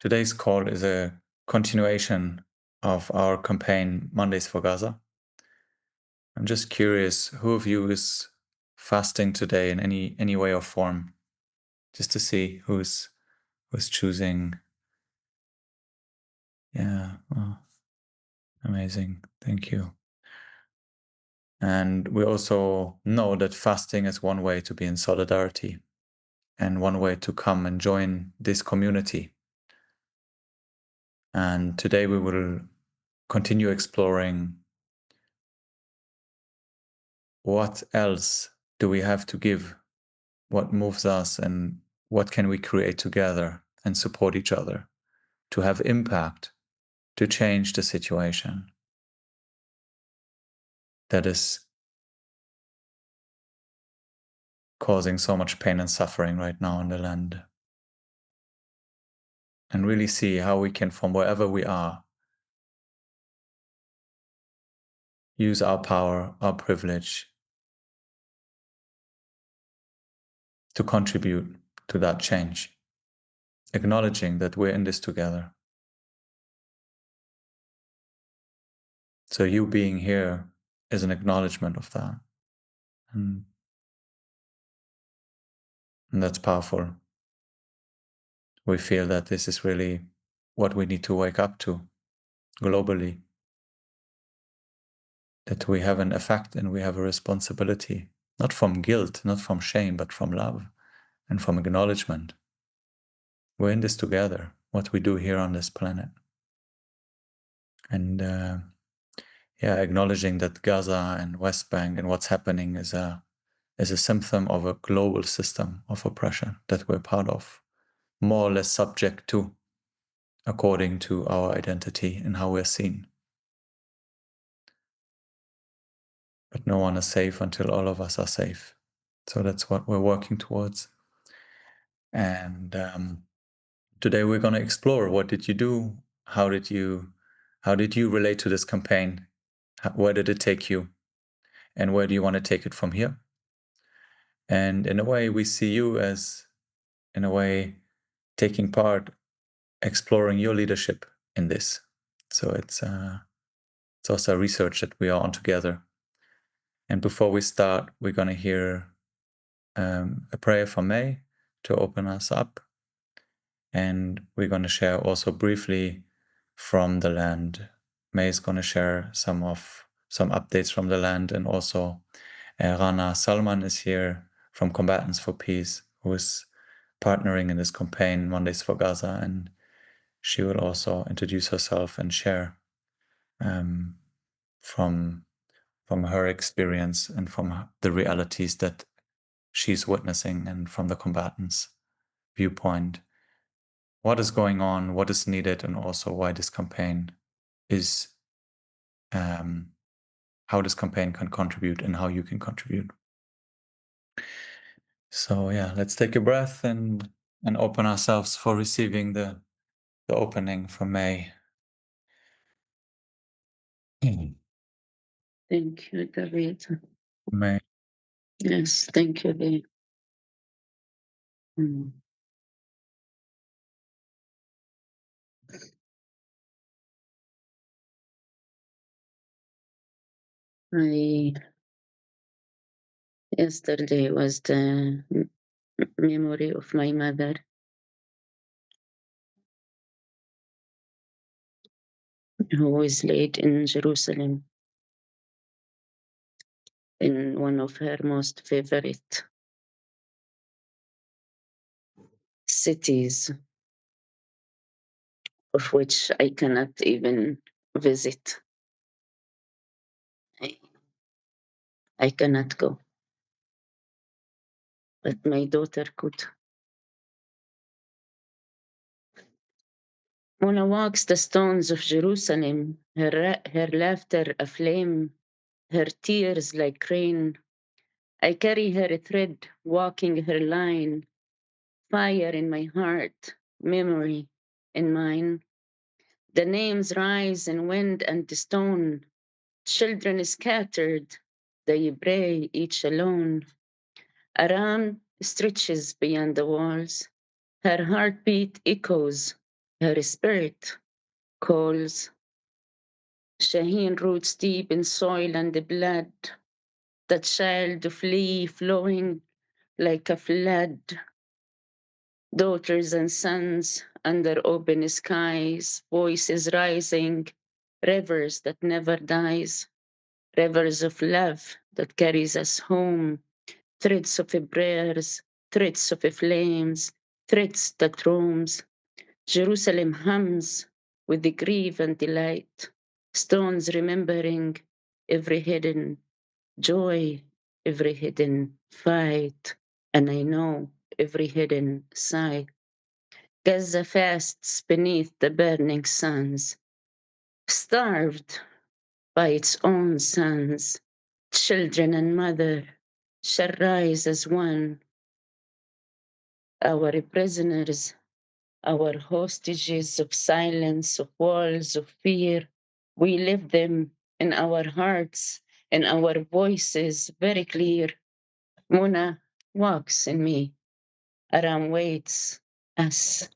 Today's call is a continuation of our campaign Mondays for Gaza. I'm just curious, who of you is fasting today in any way or form, just to see who's choosing. Yeah, well, amazing. Thank you. And we also know that fasting is one way to be in solidarity and one way to come and join this community. And today we will continue exploring what else do we have to give, what moves us, and what can we create together and support each other to have impact, to change the situation that is causing so much pain and suffering right now in the land. And really see how we can, from wherever we are, use our power, our privilege to contribute to that change, acknowledging that we're in this together. So you being here is an acknowledgement of that. And that's powerful. We feel that this is really what we need to wake up to globally, that we have an effect and we have a responsibility, not from guilt, not from shame, but from love and from acknowledgement. We're in this together, what we do here on this planet. And acknowledging that Gaza and West Bank and what's happening is a symptom of a global system of oppression that we're part of, more or less subject to, according to our identity and how we're seen. But no one is safe until all of us are safe. So that's what we're working towards. And today we're going to explore, what did you do? How did you relate to this campaign? Where did it take you? And where do you want to take it from here? And in a way, we see you as, in a way, taking part, exploring your leadership in this. So it's also research that we are on together. And before we start, we're going to hear a prayer from May to open us up. And we're going to share also briefly from the land. May is going to share some updates from the land, and also Rana Salman is here from Combatants for Peace, who is partnering in this campaign Mondays for Gaza, and she will also introduce herself and share from her experience and from the realities that she's witnessing, and from the combatants' viewpoint, what is going on, what is needed, and also why this campaign is, how this campaign can contribute and how you can contribute. So yeah, let's take a breath and open ourselves for receiving the opening from May. Thank you, David. May. Yes, thank you, David. Yesterday was the memory of my mother, who was laid in Jerusalem, in one of her most favorite cities, of which I cannot even visit. I cannot go, but my daughter could. Mona walks the stones of Jerusalem, her laughter aflame, her tears like rain. I carry her thread, walking her line, fire in my heart, memory in mine. The names rise in wind and stone, children scattered, they pray each alone. Aram stretches beyond the walls, her heartbeat echoes, Her spirit calls Shaheen roots deep in soil and the blood, the child flee flowing like a flood, daughters and sons under open skies, voices rising, rivers that never dies, rivers of love that carries us home, threads of prayers, threads of flames, threads that roams. Jerusalem hums with the grief and delight, stones remembering every hidden joy, every hidden fight, and I know every hidden sigh. Gaza fasts beneath the burning suns, starved by its own sons. Children and mother shall rise as one, our prisoners, our hostages of silence, of walls, of fear. We live them in our hearts, in our voices, very clear. Mona walks in me, Aram waits us,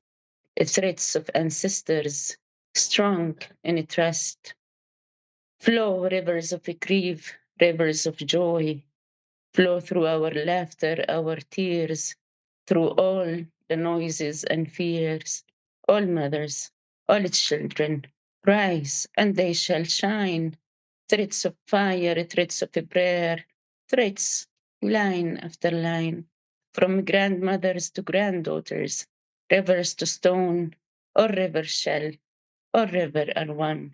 threads of ancestors, strong in trust. Flow rivers of grief, rivers of joy, flow through our laughter, our tears, through all the noises and fears. All mothers, all children, rise and they shall shine. Threads of fire, threads of prayer, threads, line after line, from grandmothers to granddaughters, rivers to stone, or river shell, or river are one.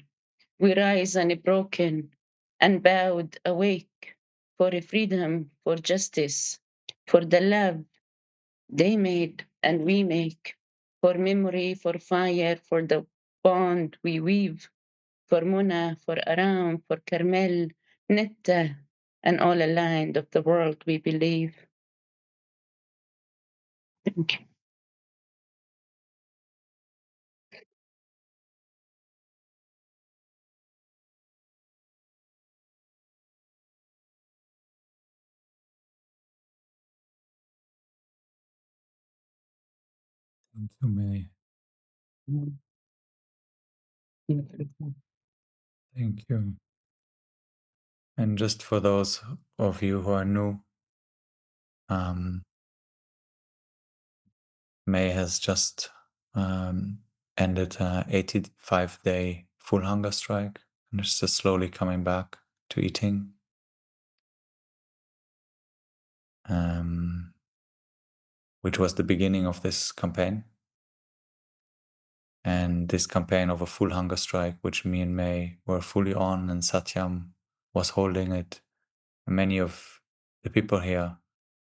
We rise unbroken, unbowed, awake for freedom, for justice, for the love they made and we make, for memory, for fire, for the bond we weave, for Muna, for Aram, for Carmel, Netta, and all aligned of the world we believe. Thank you. Thank you, May. Thank you. And just for those of you who are new, um, May has just ended an 85-day full hunger strike and is just slowly coming back to eating. Which was the beginning of this campaign. And this campaign of a full hunger strike, which me and May were fully on, and Satyam was holding it. And many of the people here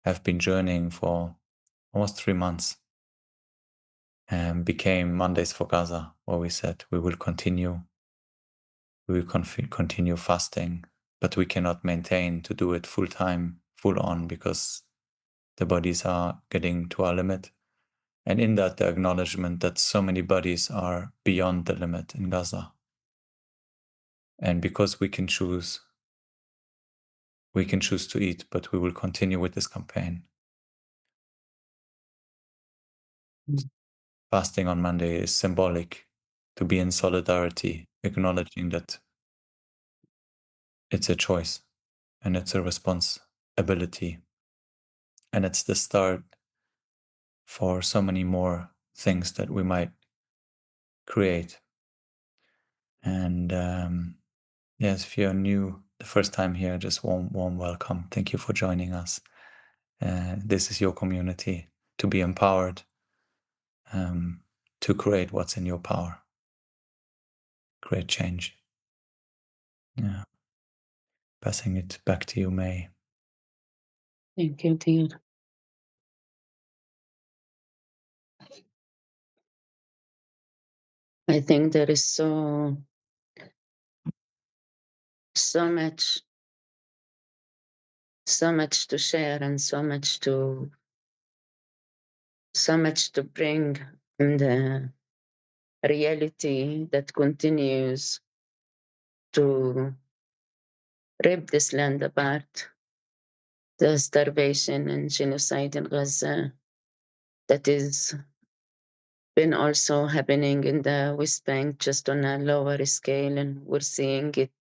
have been journeying for almost 3 months, and became Mondays for Gaza, where we said we will continue fasting, but we cannot maintain to do it full time, full on, because the bodies are getting to our limit. And in that, the acknowledgement that so many bodies are beyond the limit in Gaza. And because we can choose to eat, but we will continue with this campaign. Fasting on Monday is symbolic, to be in solidarity, acknowledging that it's a choice and it's a responsibility. And it's the start for so many more things that we might create. And yes, if you're new, the first time here, just warm welcome. Thank you for joining us. This is your community, to be empowered, to create what's in your power, create change. Yeah. Passing it back to you, May. Thank you, dear. I think there is so much to share and so much to bring in the reality that continues to rip this land apart. The starvation and genocide in Gaza that is been also happening in the West Bank, just on a lower scale, and we're seeing it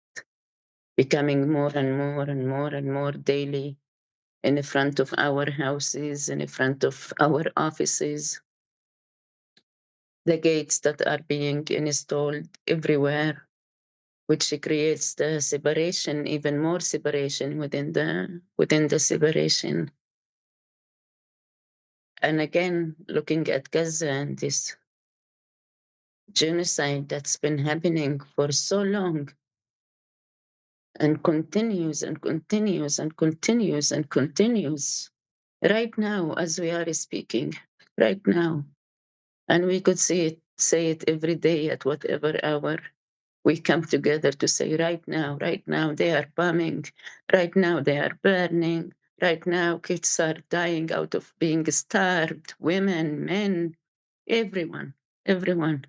becoming more and more and more and more daily in the front of our houses, in the front of our offices, the gates that are being installed everywhere, which creates the separation, even more separation within the separation. And again, looking at Gaza and this genocide that's been happening for so long and continues and continues and continues and continues right now as we are speaking, right now. And we could say it every day at whatever hour we come together to say, right now they are bombing, right now they are burning, right now kids are dying out of being starved, women, men, everyone, everyone.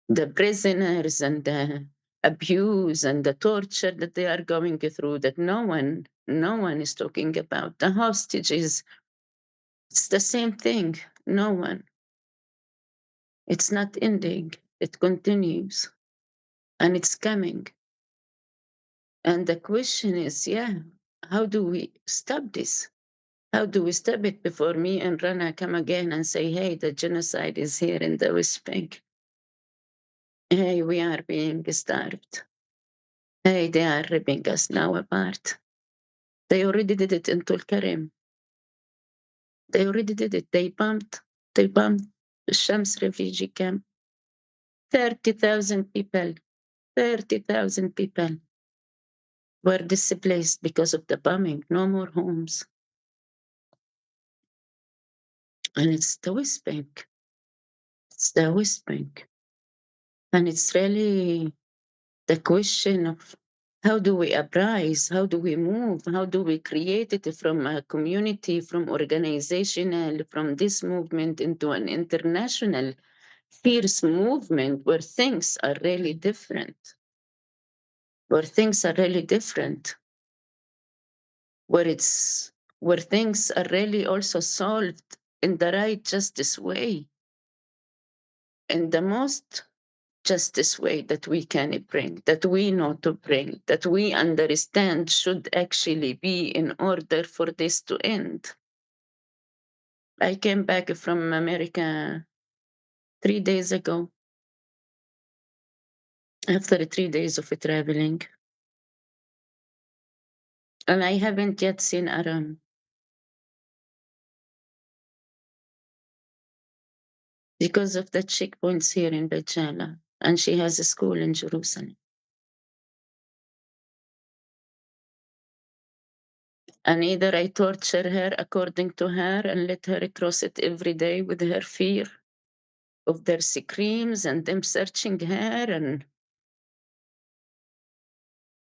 The prisoners and the abuse and the torture that they are going through that no one is talking about. The hostages, it's the same thing. No one. It's not ending. It continues and it's coming. And the question is, yeah, how do we stop this? How do we stop it before me and Rana come again and say, hey, the genocide is here in the West Bank. Hey, we are being starved. Hey, they are ripping us now apart. They already did it in Tulkarim. They already did it. They bombed the Shams refugee camp. 30,000 people, 30,000 people were displaced because of the bombing. No more homes. And it's the West Bank. It's the West Bank. And it's really the question of how do we uprise? How do we move? How do we create it from a community, from organizational, from this movement into an international fierce movement where things are really different, where things are really different, where it's where things are really also solved in the right justice way, in the most justice way that we can bring, that we know to bring, that we understand should actually be in order for this to end. I came back from America 3 days ago after 3 days of traveling, and I haven't yet seen Aram because of the checkpoints here in Bejala, and she has a school in Jerusalem. And either I torture her according to her and let her cross it every day with her fear of their screams and them searching her and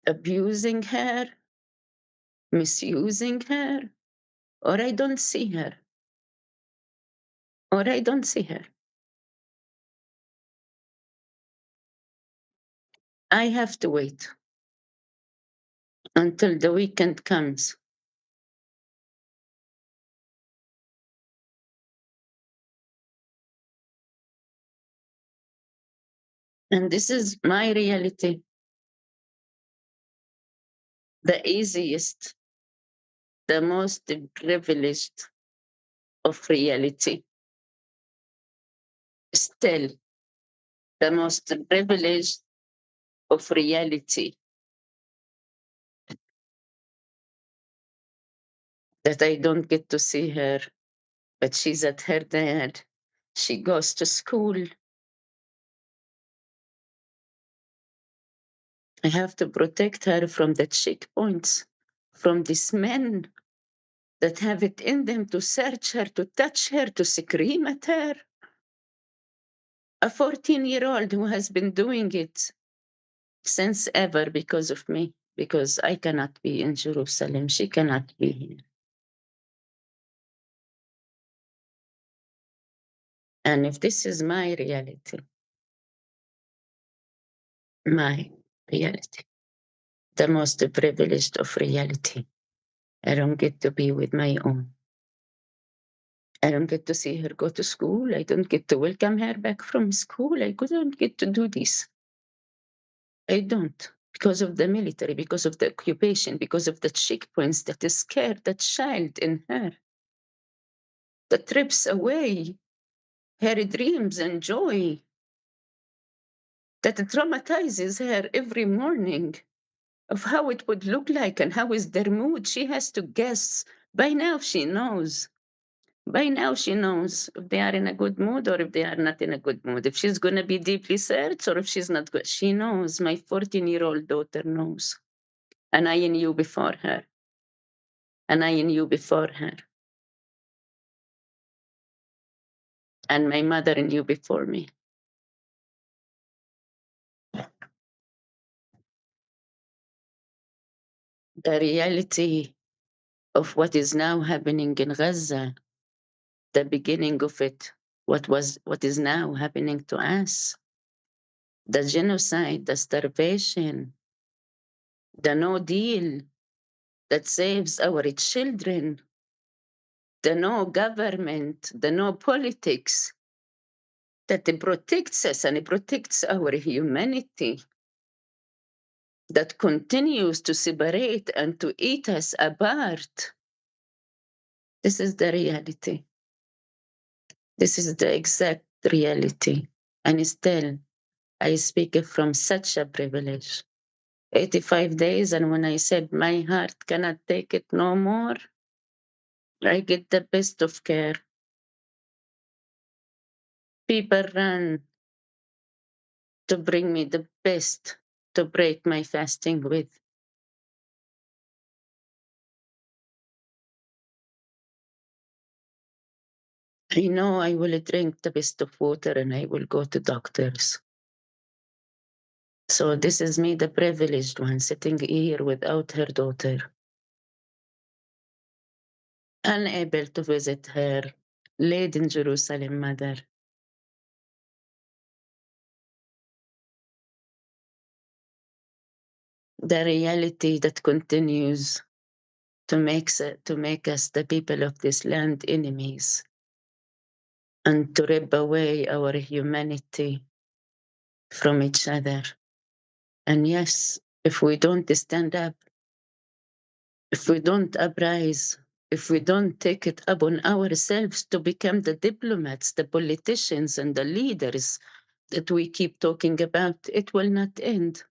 abusing her, misusing her, or I don't see her, or I don't see her. I have to wait until the weekend comes. And this is my reality, the easiest, the most privileged of reality. Still, the most privileged of reality that I don't get to see her, but she's at her dad. She goes to school. I have to protect her from the checkpoints, from these men that have it in them to search her, to touch her, to scream at her. A 14-year-old who has been doing it since ever because of me, because I cannot be in Jerusalem. She cannot be here. And if this is my reality, my reality, the most privileged of reality, I don't get to be with my own. I don't get to see her go to school. I don't get to welcome her back from school. I don't get to do this. I don't. Because of the military, because of the occupation, because of the checkpoints that scared the child in her, that rips away her dreams and joy, that traumatizes her every morning of how it would look like and how is their mood. She has to guess. By now, she knows. By now, she knows if they are in a good mood or if they are not in a good mood, if she's going to be deeply sad or if she's not good. She knows. My 14-year-old daughter knows. And I knew before her. And I knew before her. And my mother knew before me. The reality of what is now happening in Gaza, the beginning of it, what is now happening to us, the genocide, the starvation, the no deal that saves our children, the no government, the no politics that protects us and it protects our humanity, that continues to separate and to eat us apart. This is the reality. This is the exact reality. And still, I speak from such a privilege. 85 days, and when I said my heart cannot take it no more, I get the best of care. People run to bring me the best to break my fasting with. I know I will drink the best of water and I will go to doctors. So this is me, the privileged one, sitting here without her daughter, unable to visit her, laid in Jerusalem, mother. The reality that continues to make us the people of this land enemies and to rip away our humanity from each other. And yes, if we don't stand up, if we don't uprise, if we don't take it upon ourselves to become the diplomats, the politicians, and the leaders that we keep talking about, it will not end.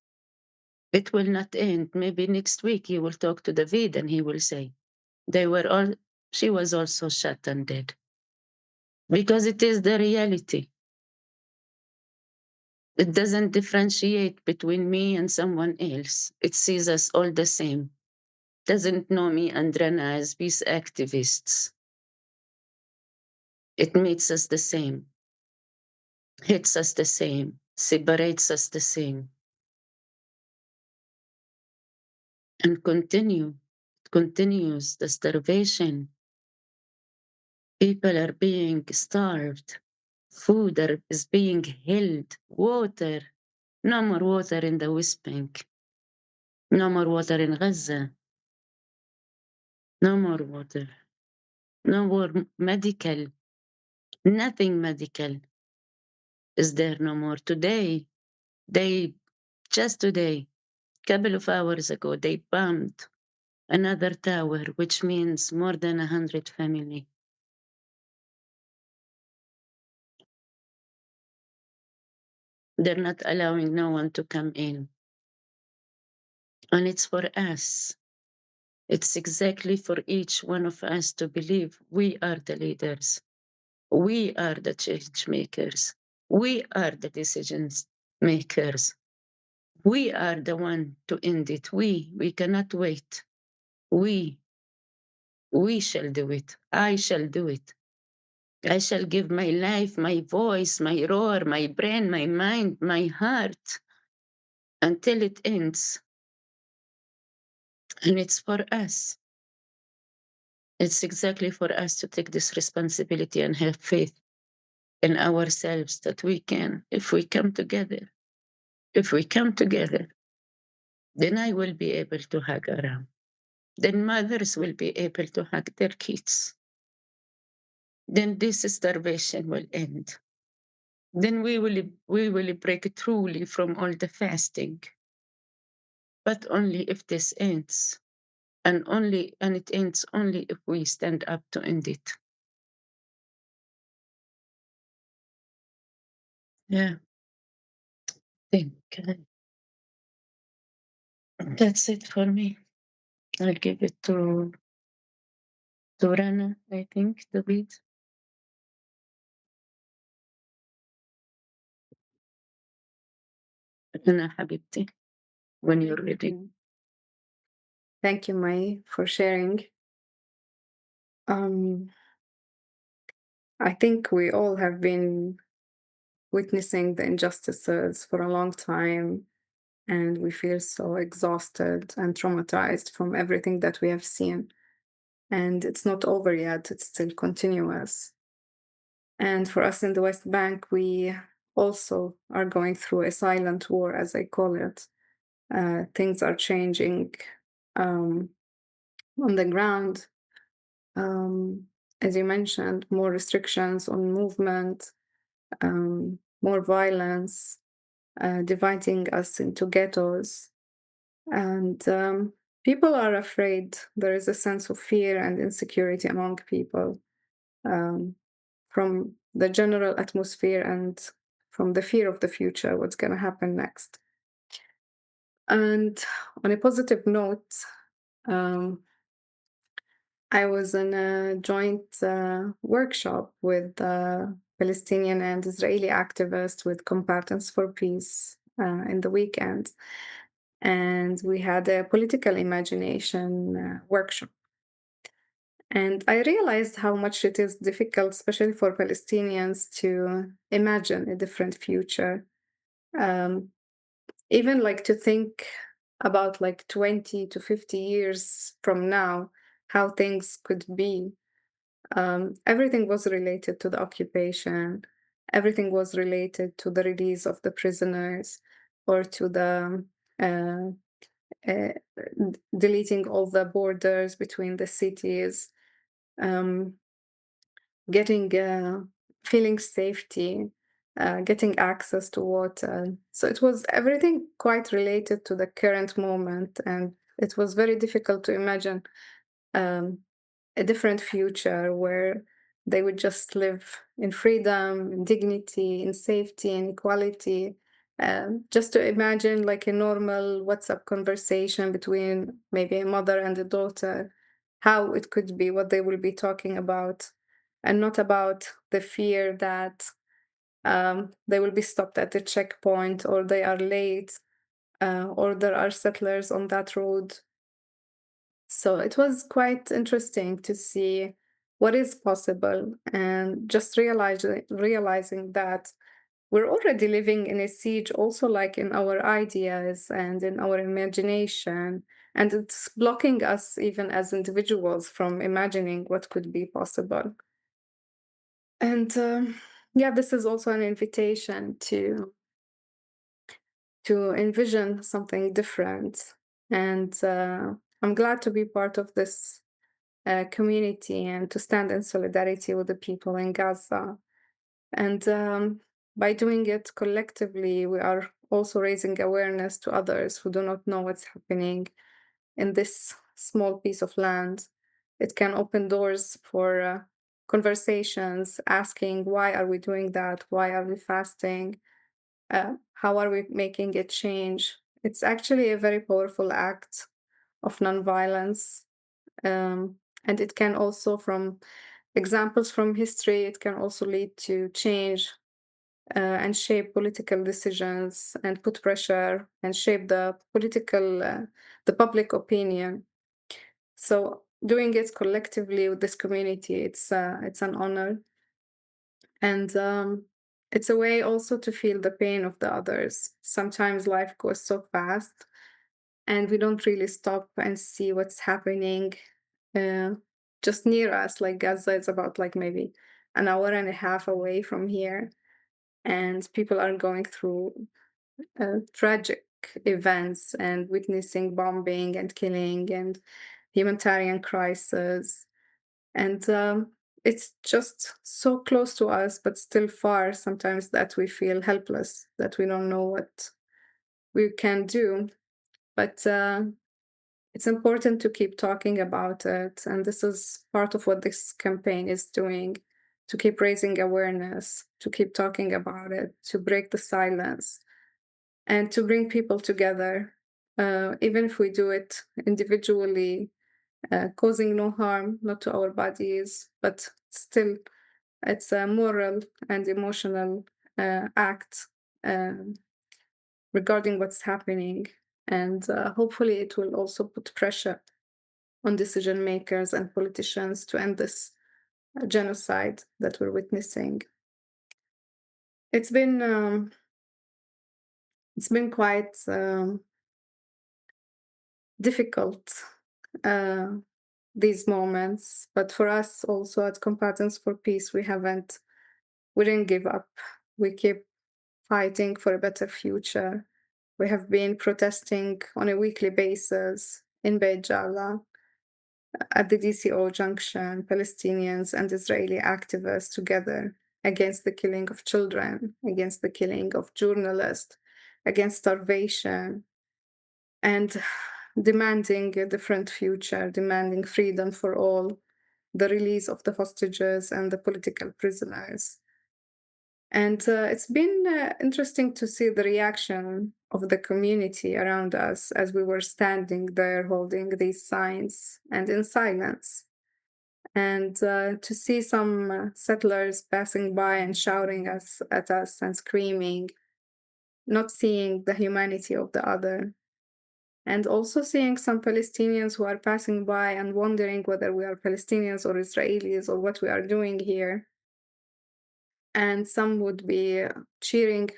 It will not end. Maybe next week you will talk to David and he will say, she was also shot and dead. Because it is the reality. It doesn't differentiate between me and someone else. It sees us all the same. Doesn't know me and Rana as peace activists. It makes us the same, hits us the same, separates us the same, and continues the starvation. People are being starved. Food is being held. Water. No more water in the West Bank. No more water in Gaza. No more water. No more medical. Nothing medical is there no more. Just today, couple of hours ago, they bombed another tower, which means more than 100 family. They're not allowing no one to come in. And it's for us. It's exactly for each one of us to believe we are the leaders. We are the change makers. We are the decisions makers. We are the one to end it. We cannot wait. We, we shall do it. I shall do it. I shall give my life, my voice, my roar, my brain, my mind, my heart until it ends. And it's for us. It's exactly for us to take this responsibility and have faith in ourselves that we can, if we come together, then I will be able to hug around. Then mothers will be able to hug their kids. then this starvation will end. Then we will break truly from all the fasting, but only if this ends. And it ends only if we stand up to end it. Yeah, think that's it for me. I'll give it to Rana, I think, the lead. Rana حبيبتي, when you're ready. Mm. Thank you, Mai, for sharing. Um, I think we all have been witnessing the injustices for a long time, and we feel so exhausted and traumatized from everything that we have seen. And it's not over yet, it's still continuous. And for us in the West Bank, we also are going through a silent war, as I call it. Things are changing um, on the ground. Um, as you mentioned, more restrictions on movement, more violence, dividing us into ghettos. And people are afraid. There is a sense of fear and insecurity among people um, from the general atmosphere and from the fear of the future, what's going to happen next. And on a positive note, um, I was in a joint workshop with Palestinian and Israeli activists with Combatants for Peace in the weekend. And we had a political imagination workshop. And I realized how much it is difficult, especially for Palestinians, to imagine a different future. Um, Even like to think about like 20 to 50 years from now, how things could be. Everything was related to the occupation. Everything was related to the release of the prisoners or to the uh, uh, deleting all the borders between the cities, um, getting feeling safety, getting access to water. So it was everything quite related to the current moment, and it was very difficult to imagine um, a different future where they would just live in freedom, in dignity, in safety, and equality. Just to imagine like a normal WhatsApp conversation between maybe a mother and a daughter, how it could be, what they will be talking about, and not about the fear that they will be stopped at the checkpoint or they are late or there are settlers on that road. So it was quite interesting to see what is possible and just realizing that we're already living in a siege, also like in our ideas and in our imagination. And it's blocking us, even as individuals, from imagining what could be possible. And yeah, this is also an invitation to envision something different. And I'm glad to be part of this community and to stand in solidarity with the people in Gaza. And by doing it collectively, we are also raising awareness to others who do not know what's happening in this small piece of land. It can open doors for conversations, asking why are we doing that? Why are we fasting? How are we making it change? It's actually a very powerful act of nonviolence. And it can also, from examples from history, it can also lead to change and shape political decisions and put pressure and shape the public opinion. So doing it collectively with this community, it's an honor, and it's a way also to feel the pain of the others. Sometimes life goes so fast, and we don't really stop and see what's happening uh, just near us. Like Gaza is about like maybe an hour and a half away from here, and people are going through tragic events and witnessing bombing and killing and humanitarian crisis. And it's just so close to us, but still far sometimes that we feel helpless, that we don't know what we can do. But it's important to keep talking about it. And this is part of what this campaign is doing, to keep raising awareness, to keep talking about it, to break the silence, and to bring people together. Even if we do it individually, causing no harm, not to our bodies, but still, it's a moral and emotional act um, regarding what's happening. And hopefully, it will also put pressure on decision makers and politicians to end this genocide that we're witnessing. It's been it's been quite difficult uh, these moments, but for us also at Combatants for Peace, we didn't give up. We keep fighting for a better future. We have been protesting on a weekly basis in Beit Jala, at the DCO junction, Palestinians and Israeli activists together against the killing of children, against the killing of journalists, against starvation, and demanding a different future, demanding freedom for all, the release of the hostages and the political prisoners. And it's been interesting to see the reaction of the community around us as we were standing there holding these signs and in silence. And to see some settlers passing by and shouting at us and screaming, not seeing the humanity of the other. And also seeing some Palestinians who are passing by and wondering whether we are Palestinians or Israelis or what we are doing here. And some would be cheering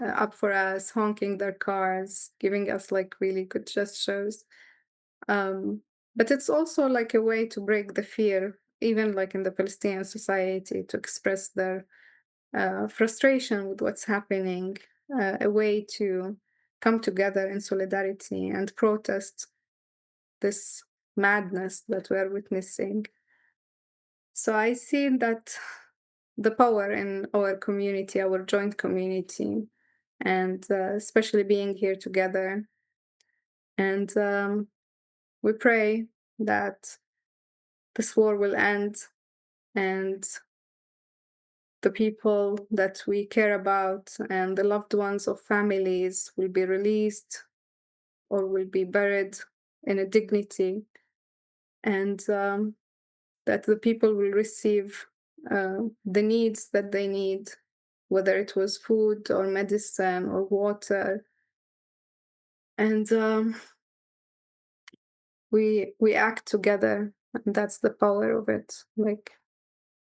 up for us, honking their cars, giving us like really good gestures. But it's also like a way to break the fear, even like in the Palestinian society, to express their frustration with what's happening, a way to come together in solidarity and protest this madness that we're witnessing. So I see that the power in our community, our joint community, and especially being here together. And we pray that this war will end and the people that we care about and the loved ones of families will be released or will be buried in a dignity, and that the people will receive the needs that they need, whether it was food or medicine or water. And we act together, and that's the power of it. Like,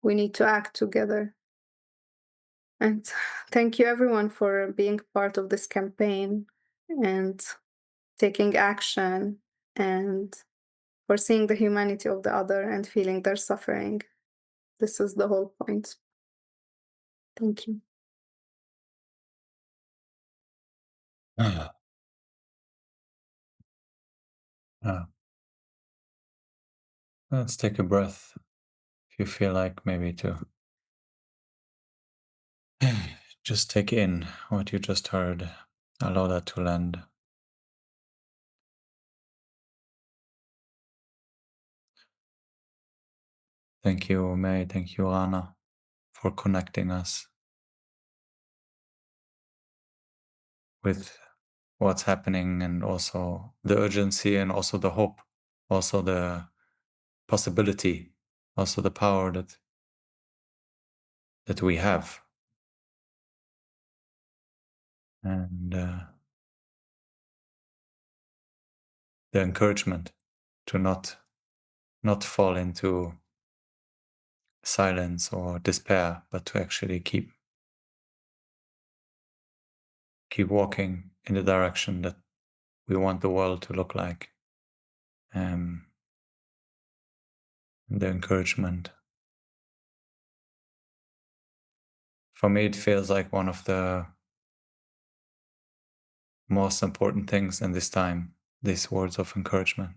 we need to act together. And thank you everyone for being part of this campaign and taking action, and for seeing the humanity of the other and feeling their suffering. This is the whole point. Thank you. Ah, ah. Let's take a breath. If you feel like maybe to just take in what you just heard, allow that to land. Thank you, May. Thank you, Rana, for connecting us with what's happening, and also the urgency, and also the hope, also the possibility, also the power that we have, and the encouragement to not fall into silence or despair, but to actually keep walking in the direction that we want the world to look like. The encouragement. For me, it feels like one of the most important things in this time, these words of encouragement.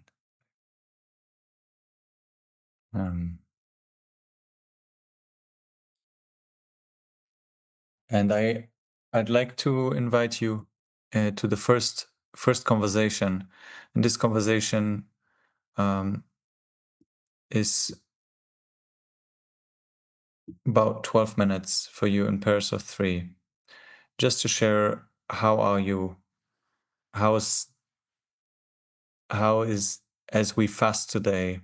And I'd like to invite you to the first conversation. And this conversation um, is about 12 minutes for you in pairs of three, just to share how are you, how is how is as we fast today,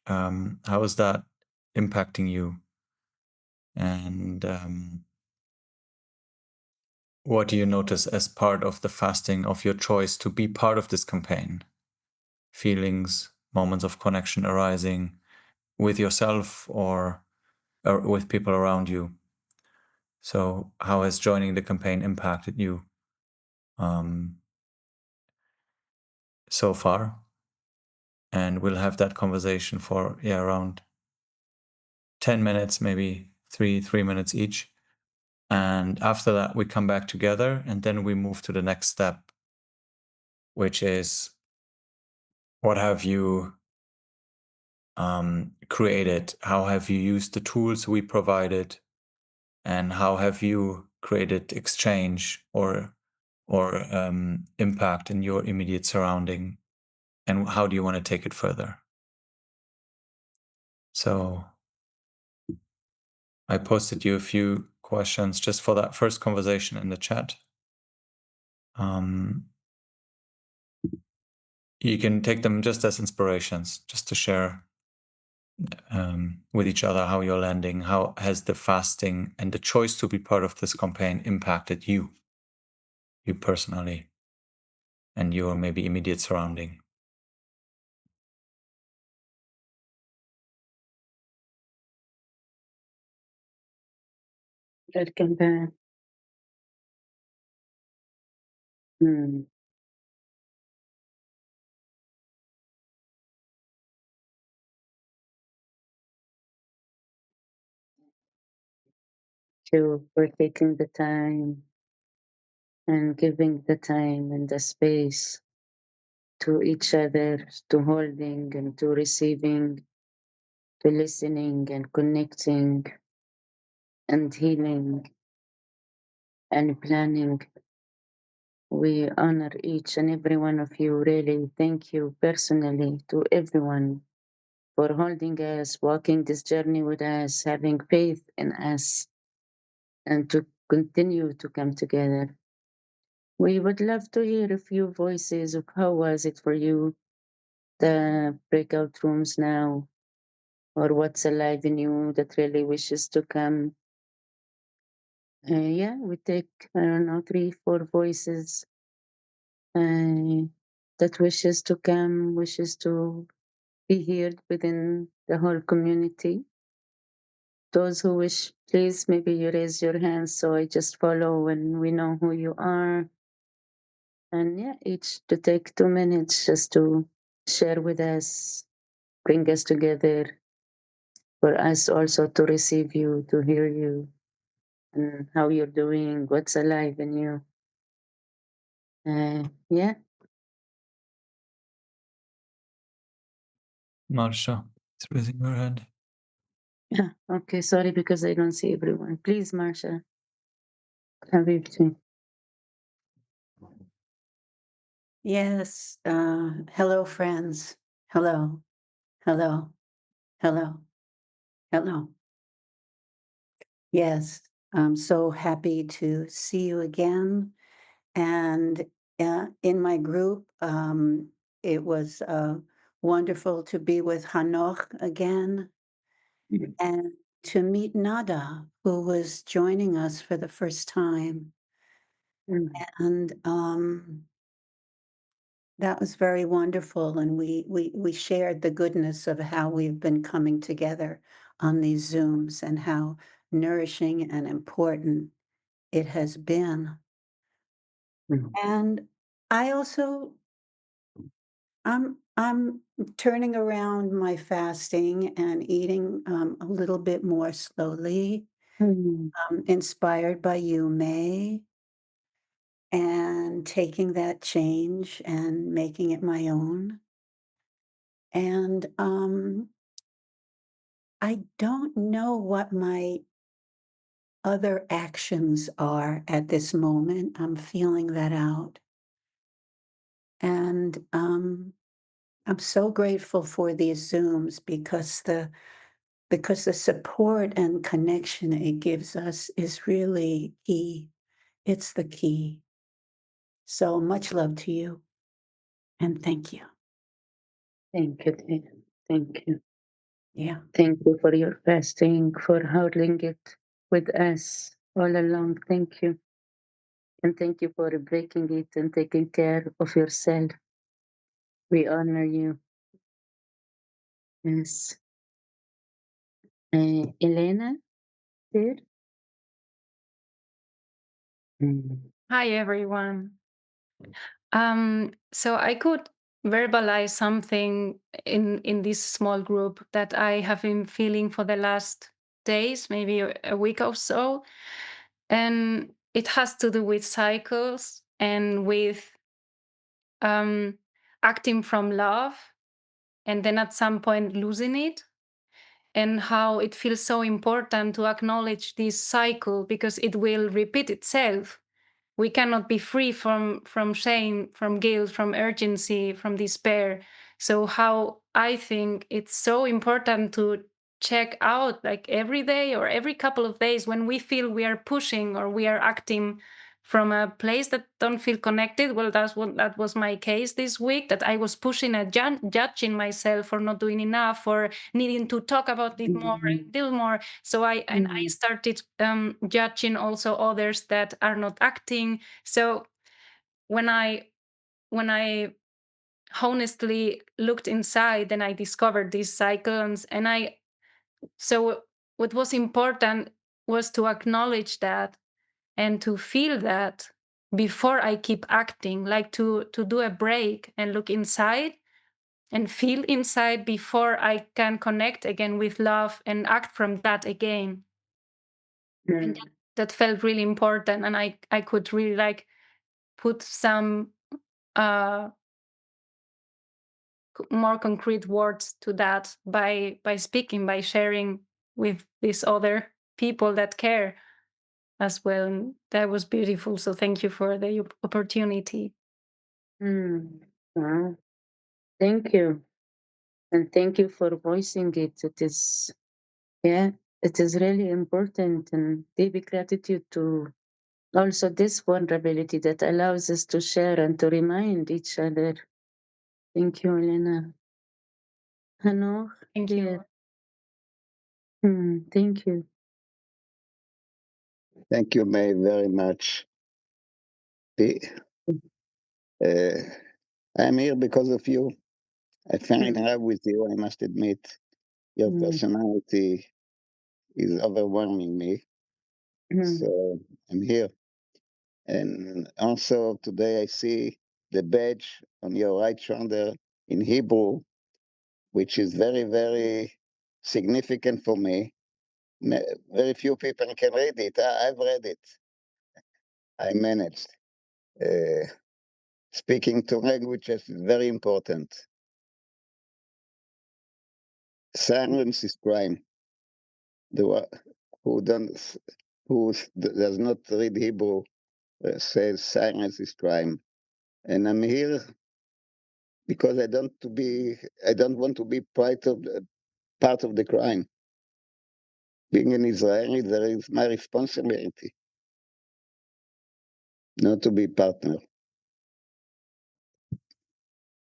how is that impacting you, and what do you notice as part of the fasting of your choice to be part of this campaign? Feelings, moments of connection arising with yourself or with people around you. So, how has joining the campaign impacted you um, so far? And we'll have that conversation for around 10 minutes, maybe three minutes each. And after that, we come back together and then we move to the next step, which is what have you created? How have you used the tools we provided? And how have you created exchange or impact in your immediate surrounding? And how do you want to take it further? So I posted you a few questions just for that first conversation in the chat. Um, you can take them just as inspirations, just to share with each other how you're landing. How has the fasting and the choice to be part of this campaign impacted you personally, and your maybe immediate surrounding? Welcome back. Mm. You for taking the time and giving the time and the space to each other, to holding and to receiving, to listening and connecting and healing and planning. We honor each and every one of you. Really, thank you personally to everyone for holding us, walking this journey with us, having faith in us, and to continue to come together. We would love to hear a few voices of how was it for you, the breakout rooms now, or what's alive in you that really wishes to come. Yeah, we take, I don't know, 3, 4 voices that wishes to come, wishes to be heard within the whole community. Those who wish, please, maybe you raise your hands so I just follow when we know who you are. And yeah, each to take 2 minutes just to share with us, bring us together, for us also to receive you, to hear you, and how you're doing, what's alive in you. Yeah. Marsha, it's raising your hand. Yeah. Okay. Sorry because I don't see everyone. Please, Marsha. Habibti. Yes. Hello, friends. Hello. Hello. Hello. Hello. Yes. I'm so happy to see you again. And in my group, it was wonderful to be with Hanoch again and to meet Nada, who was joining us for the first time. And that was very wonderful, and we shared the goodness of how we've been coming together on these Zooms and how nourishing and important it has been. And I also I'm turning around my fasting and eating a little bit more slowly, Mm. inspired by you, May, and taking that change and making it my own. And I don't know what my other actions are at this moment. I'm feeling that out. And I'm so grateful for these Zooms because the support and connection it gives us is really key. It's the key. So much love to you and thank you. Thank you, dear. Thank you. Yeah. Thank you for your fasting, for holding it with us all along. Thank you. And thank you for breaking it and taking care of yourself. We honor you. Yes. Elena, dear? Mm. Hi everyone. So I could verbalize something in this small group that I have been feeling for the last days, maybe a week or so, and it has to do with cycles and with um, acting from love, and then at some point losing it, and how it feels so important to acknowledge this cycle because it will repeat itself. We cannot be free from shame, from guilt, from urgency, from despair. So how I think it's so important to check out, like every day or every couple of days, when we feel we are pushing or we are acting from a place that don't feel connected. Well, that was my case this week, that I was pushing and judging myself for not doing enough, for needing to talk about it more Mhm. and do more. So I Mm. started judging also others that are not acting. So when I honestly looked inside, then I discovered these cycles, and I so what was important was to acknowledge that and to feel that before I keep acting, like to do a break and look inside and feel inside before I can connect again with love and act from that again. And Mm. that felt really important, and I could really like put some uh more concrete words to that by speaking, by sharing with these other people that care as well. And that was beautiful, so thank you for the opportunity. Mm. Wow. Thank you. And thank you for voicing it. Yeah, it is really important, and deep gratitude to also this vulnerability that allows us to share and to remind each other. Thank you, Elena. Hanoch, Thank you. dear. Thank you. Thank you, May, very much. The, uh, I'm here because of you. I fell in Mm. love with you, I must admit. Your Mm. personality is overwhelming me. Mm. So I'm here. And also today I see the badge on your right shoulder in Hebrew, which is very, very significant for me. Very few people can read it. I've read it. I managed. Uh, Speaking two languages is very important. Silence is crime. Who don't, does not read Hebrew says silence is crime. And I'm here because I don't want to be part of the crime. Being an Israeli, there is my responsibility not to be partner,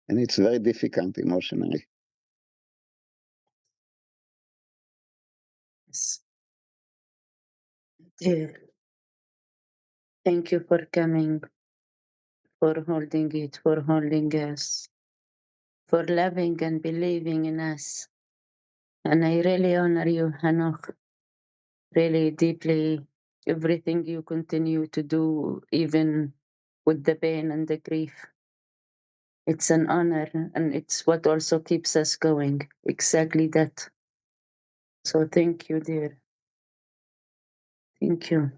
and it's very difficult emotionally. Yes. Dear, thank you for coming, for holding it, for holding us, for loving and believing in us. And I really honor you, Hanoch, really deeply. Everything you continue to do, even with the pain and the grief. It's an honor, and it's what also keeps us going. Exactly that. So thank you, dear. Thank you.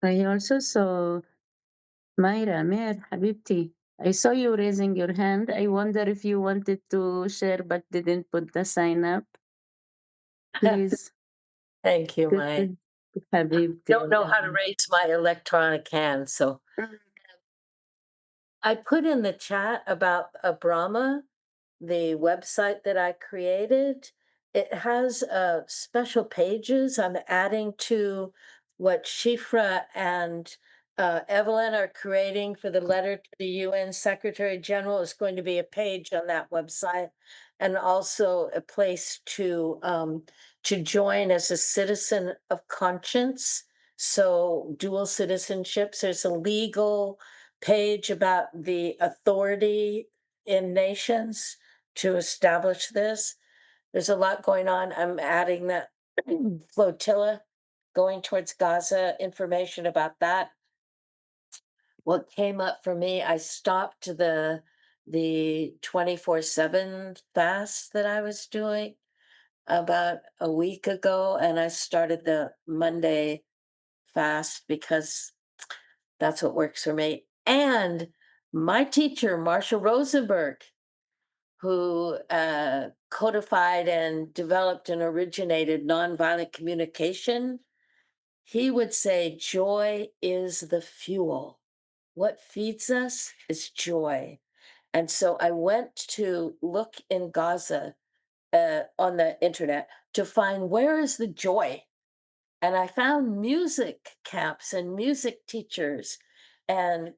I also saw Myra, Mer, Habibti. I saw you raising your hand. I wonder if you wanted to share but didn't put the sign up. Please. Thank you, Good my Habibti. don't know how to raise my electronic hand, so I put in the chat about Brahma, the website that I created. It has special pages. I'm adding to what Shifra and Evelyn are creating for the letter to the UN Secretary General. Is going to be a page on that website, and also a place to join as a citizen of conscience. So dual citizenships. There's a legal page about the authority in nations to establish this. There's a lot going on. I'm adding that flotilla going towards Gaza, information about that. What came up for me, I stopped the 24/7 fast that I was doing about a week ago, and I started the Monday fast because that's what works for me. And my teacher, Marshall Rosenberg, who codified and developed and originated nonviolent communication, he would say, joy is the fuel. What feeds us is joy. And so I went to look in Gaza on the internet to find where is the joy, and I found music camps and music teachers and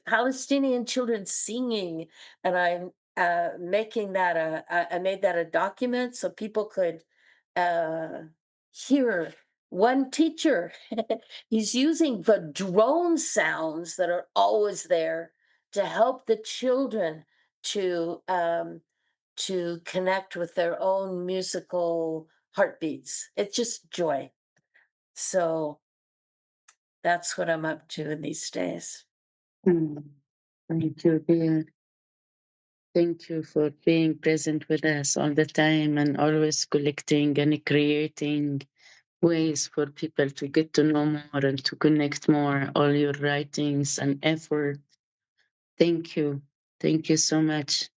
Palestinian children singing, and I'm making that I made that a document so people could uh, hear. One teacher, he's using the drone sounds that are always there to help the children to connect with their own musical heartbeats. It's just joy. So that's what I'm up to in these days. Thank you, dear. Thank you for being present with us all the time and always collecting and creating ways for people to get to know more and to connect more. All your writings and effort. Thank you. Thank you so much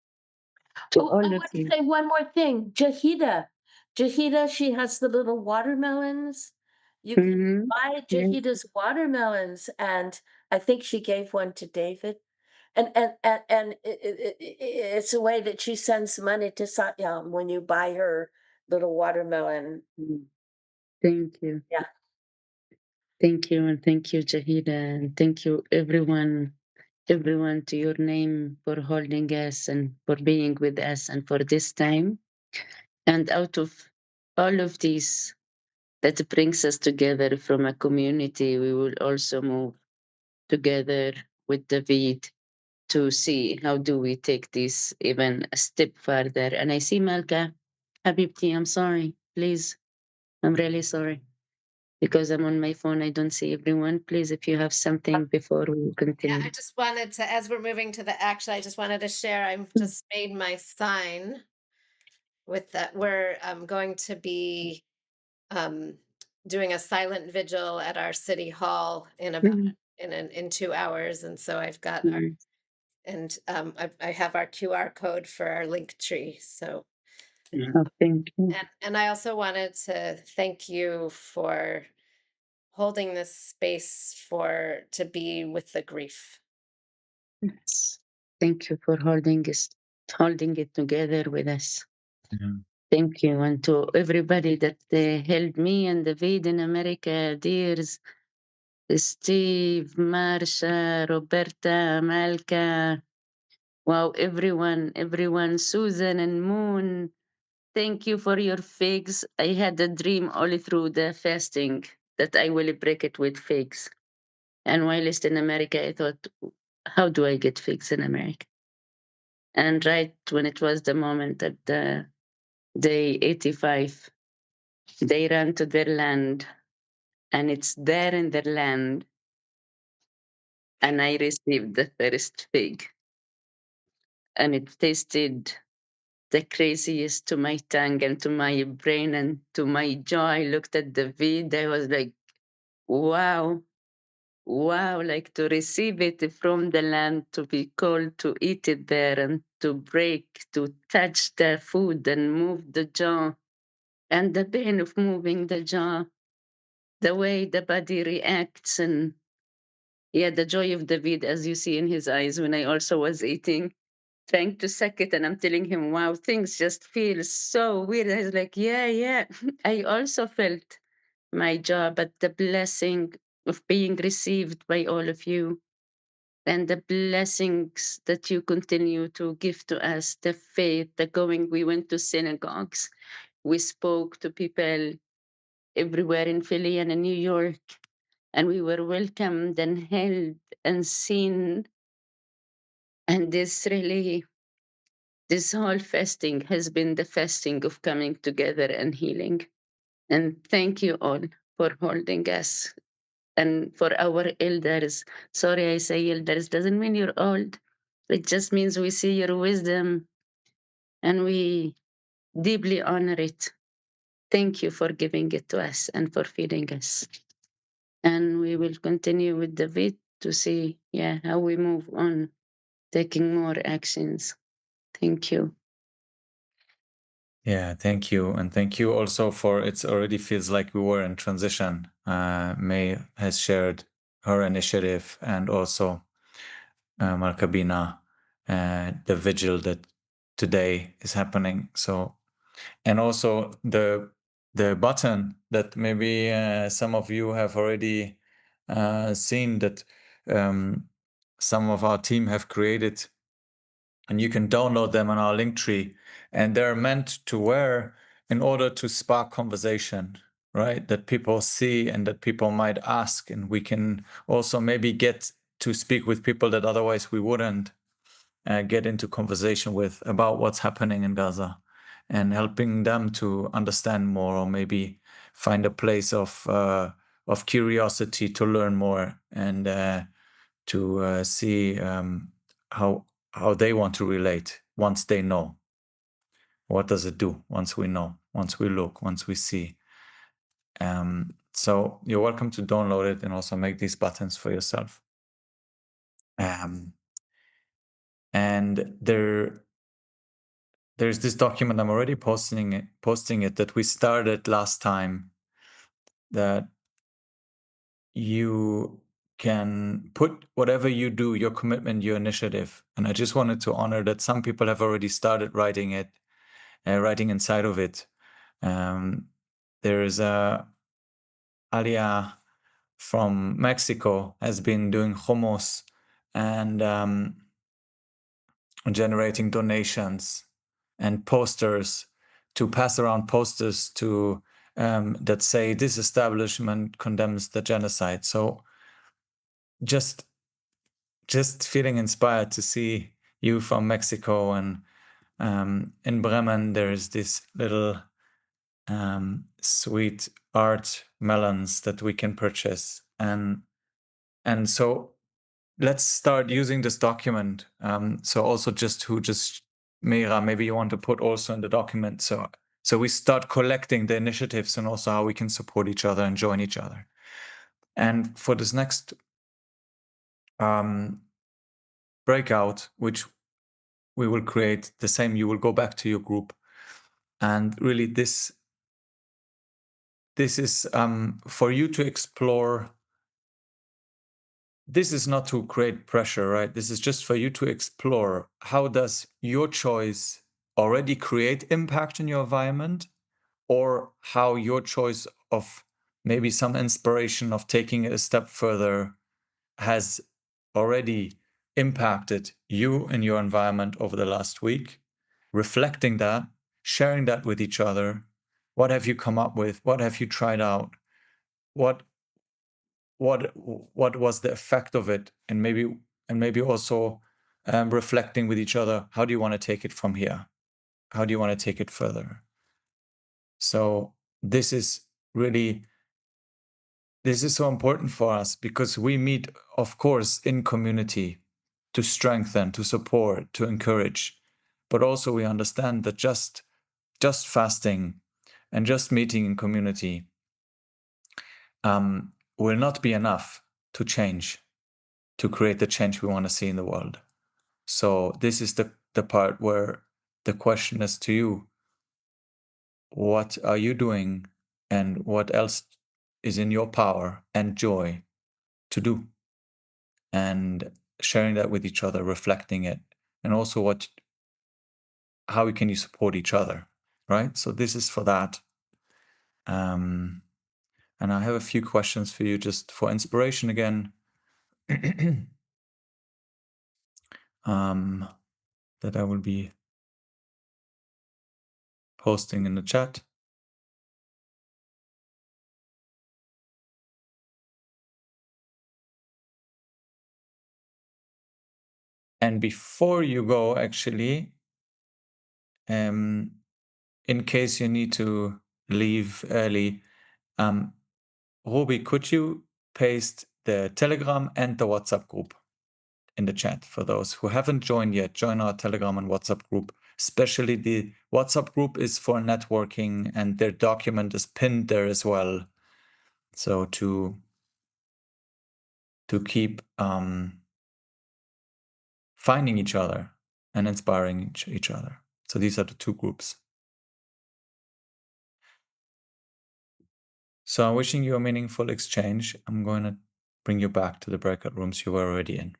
to Oh, all I of want to you. say one more thing. Jahida, she has the little watermelons. You can Mhm. buy Yeah. Jahida's watermelons, and I think she gave one to David. And it's a way that she sends money to Satyam when you buy her little watermelon. Mm. Thank you. Yeah. Thank you. And thank you, Jahida. And thank you, everyone to your name for holding us and for being with us and for this time. And out of all of these that brings us together from a community, we will also move together with David to see how do we take this even a step further. And I see Malka, Habibti, I'm sorry, please. I'm really sorry. Because I'm on my phone, I don't see everyone. Please, if you have something before we Yeah, continue. I just wanted to, as we're moving to the action, I just wanted to share, I've just made my sign with that. We're going to be um, doing a silent vigil at our city hall in about Mhm. in 2 hours. And so I've got our, Mhm. and I have our QR code for our link tree. So, Oh, thank you. and I also wanted to thank you for holding this space to be with the grief. Yes. Thank you for holding it together with us. Yeah. Thank you. And to everybody that helped me and David in America, dears, Steve, Marsha, Roberta, Malka. Wow, everyone, Susan and Moon. Thank you for your figs. I had a dream all through the fasting that I will break it with figs. And whilst in America, I thought, how do I get figs in America? And right when it was the moment at the day 85, they ran to their land, and it's there in their land. And I received the first fig, and it tasted the craziest to my tongue and to my brain and to my jaw. I looked at the vid. I was like, wow, wow, like to receive it from the land, to be called to eat it there and to break, to touch the food and move the jaw. and the pain of moving the jaw, the way the body reacts, and yeah, the joy of David, as you see in his eyes when I also was eating, trying to suck it, and I'm telling him, wow, things just feel so weird. I was like, yeah. I also felt my jaw, but the blessing of being received by all of you and the blessings that you continue to give to us, the faith, the going. We went to synagogues, we spoke to people everywhere in Philly and in New York, and we were welcomed and held and seen. And this whole fasting has been the fasting of coming together and healing. And thank you all for holding us and for our elders. Sorry, I say elders doesn't mean you're old. It just means we see your wisdom and we deeply honor it. Thank you for giving it to us and for feeding us. And we will continue with David to see, how we move on, taking more actions. Thank you. Yeah, thank you. And thank you also for it already feels like we were in transition. May has shared her initiative and also Markabina, the vigil that today is happening. So, and also the button that maybe some of you have already seen that some of our team have created, and you can download them on our link tree, and they're meant to wear in order to spark conversation, right? That people see and that people might ask, and we can also maybe get to speak with people that otherwise we wouldn't get into conversation with about what's happening in Gaza, and helping them to understand more, or maybe find a place of curiosity to learn more, and to see how they want to relate once they know. What does it do once we know, once we look, once we see? So you're welcome to download it and also make these buttons for yourself. And there's this document, I'm already posting it, that we started last time, that you can put whatever you do, your commitment, your initiative. And I just wanted to honor that some people have already started writing it, writing inside of it. There's Alia from Mexico has been doing hummus and generating donations and posters, to pass around posters to that say this establishment condemns the genocide. So just feeling inspired to see you from Mexico. And in Bremen there's this little sweet art melons that we can purchase, and so let's start using this document. So also just Meira, maybe you want to put also in the document, so we start collecting the initiatives and also how we can support each other and join each other. And for this next breakout, which we will create the same, you will go back to your group, and really this is for you to explore. This is not to create pressure, right? This is just for you to explore, how does your choice already create impact in your environment, or how your choice of maybe some inspiration of taking it a step further has already impacted you and your environment over the last week. Reflecting that, sharing that with each other. What have you come up with? What have you tried out? What was the effect of it? And maybe also reflecting with each other, how do you want to take it from here? How do you want to take it further? So this is so important for us, because we meet, of course, in community to strengthen, to support, to encourage. But also we understand that just fasting and just meeting in community will not be enough to change, to create the change we want to see in the world. So this is the part where the question is to you: what are you doing and what else is in your power and joy to do, and sharing that with each other, reflecting it, and also how can you support each other, right? So this is for that. And I have a few questions for you just for inspiration again. That I will be posting in the chat. And before you go, actually, in case you need to leave early, Ruby, could you paste the Telegram and the WhatsApp group in the chat for those who haven't joined yet? Join our Telegram and WhatsApp group. Especially the WhatsApp group is for networking, and their document is pinned there as well. So to keep finding each other and inspiring each other. So these are the two groups. So I'm wishing you a meaningful exchange. I'm going to bring you back to the breakout rooms you were already in.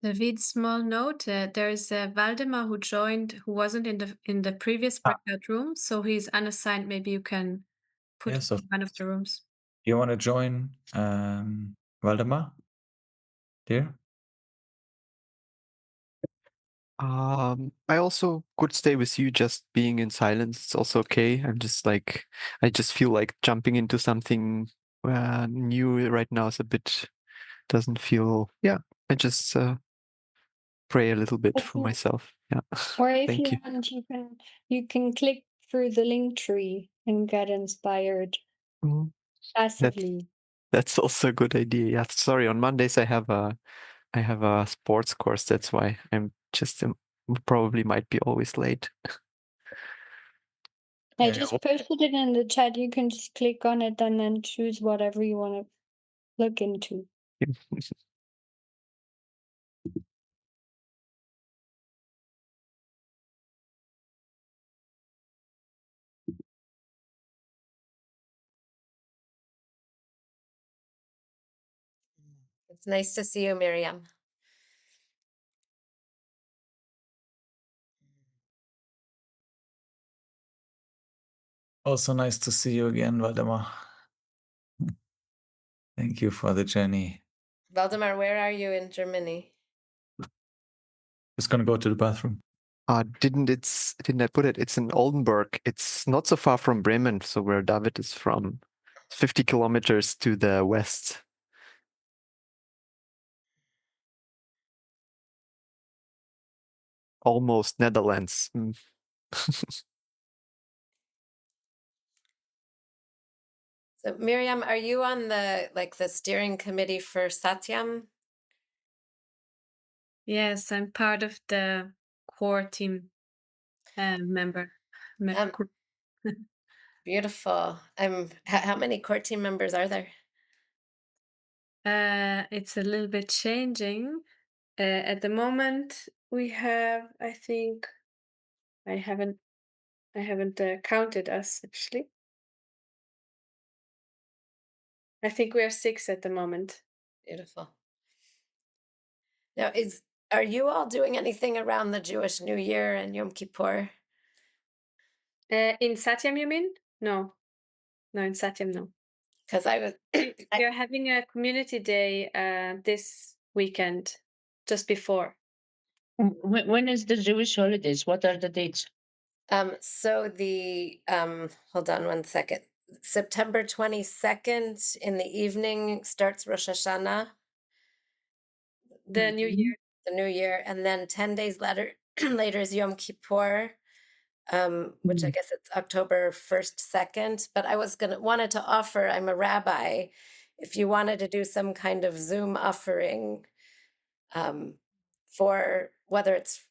David, small note, there's Valdemar who joined, who wasn't in the previous breakout room, so he's unassigned. Maybe you can put him in one of the rooms. You want to join Waldemar? Dear? I also could stay with you, just being in silence. It's also okay. I just feel like jumping into something new right now is doesn't feel, yeah. I just pray a little bit for myself. Yeah. Or if Thank you you. want, you can click through the link tree and get inspired Mhm. passively. That's also a good idea. Yeah. Sorry, on Mondays I have a sports course. That's why I'm just probably might be always late. I just posted it in the chat. You can just click on it and then choose whatever you want to look into. It's nice to see you, Miriam. Also nice to see you again, Waldemar. Thank you for the journey. Valdemar, where are you in Germany? Just gonna go to the bathroom. Didn't I put it? It's in Oldenburg. It's not so far from Bremen, so where David is from. 50 kilometers to the west. Almost Netherlands. So Miriam, are you on the steering committee for Satyam? Yes, I'm part of the core team member. Group. Beautiful. How many core team members are there? It's a little bit changing. At the moment, we have, I think, I haven't counted us actually. I think we are 6 at the moment. Beautiful. Now, are you all doing anything around the Jewish New Year and Yom Kippur? In Satyam, you mean? No, in Satyam, no. Because I was. We are having a community day this weekend, just before. When is the Jewish holidays? What are the dates? So hold on one second. September 22nd in the evening starts Rosh Hashanah. The New Mhm. Year. the New Year, and then 10 days later later is Yom Kippur, which I Mm. guess it's October 1st, 2nd. But I wanted to offer, I'm a rabbi, if you wanted to do some kind of Zoom offering, um, for whether it's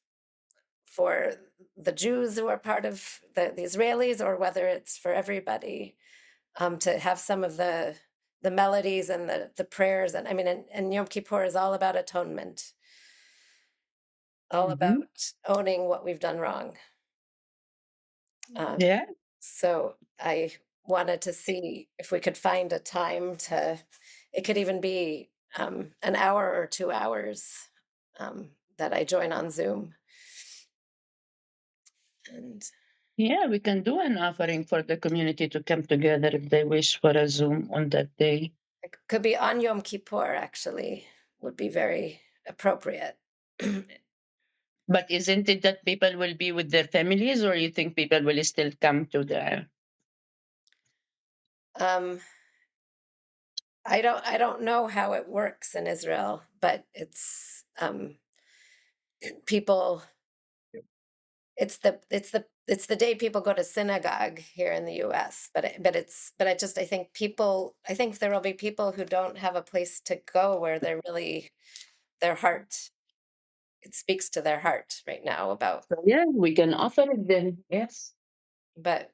for the Jews who are part of the Israelis, or whether it's for everybody, to have some of the melodies and the prayers. And I mean, and Yom Kippur is all about atonement, all Mhm. about owning what we've done wrong. Um, Yeah. so I wanted to see if we could find a time to, it could even be an hour or 2 hours, that I join on Zoom. And Yeah, we can do an offering for the community to come together if they wish for a Zoom on that day. it could be on Yom Kippur, actually, would be very appropriate. But isn't it that people will be with their families, or you think people will still come to the? um, I don't know how it works in Israel, but it's people, it's the day people go to synagogue here in the US, but I think people, I think there will be people who don't have a place to go where they're really, their heart, it speaks to their heart right now about. So yeah, we can offer it then. Yes. But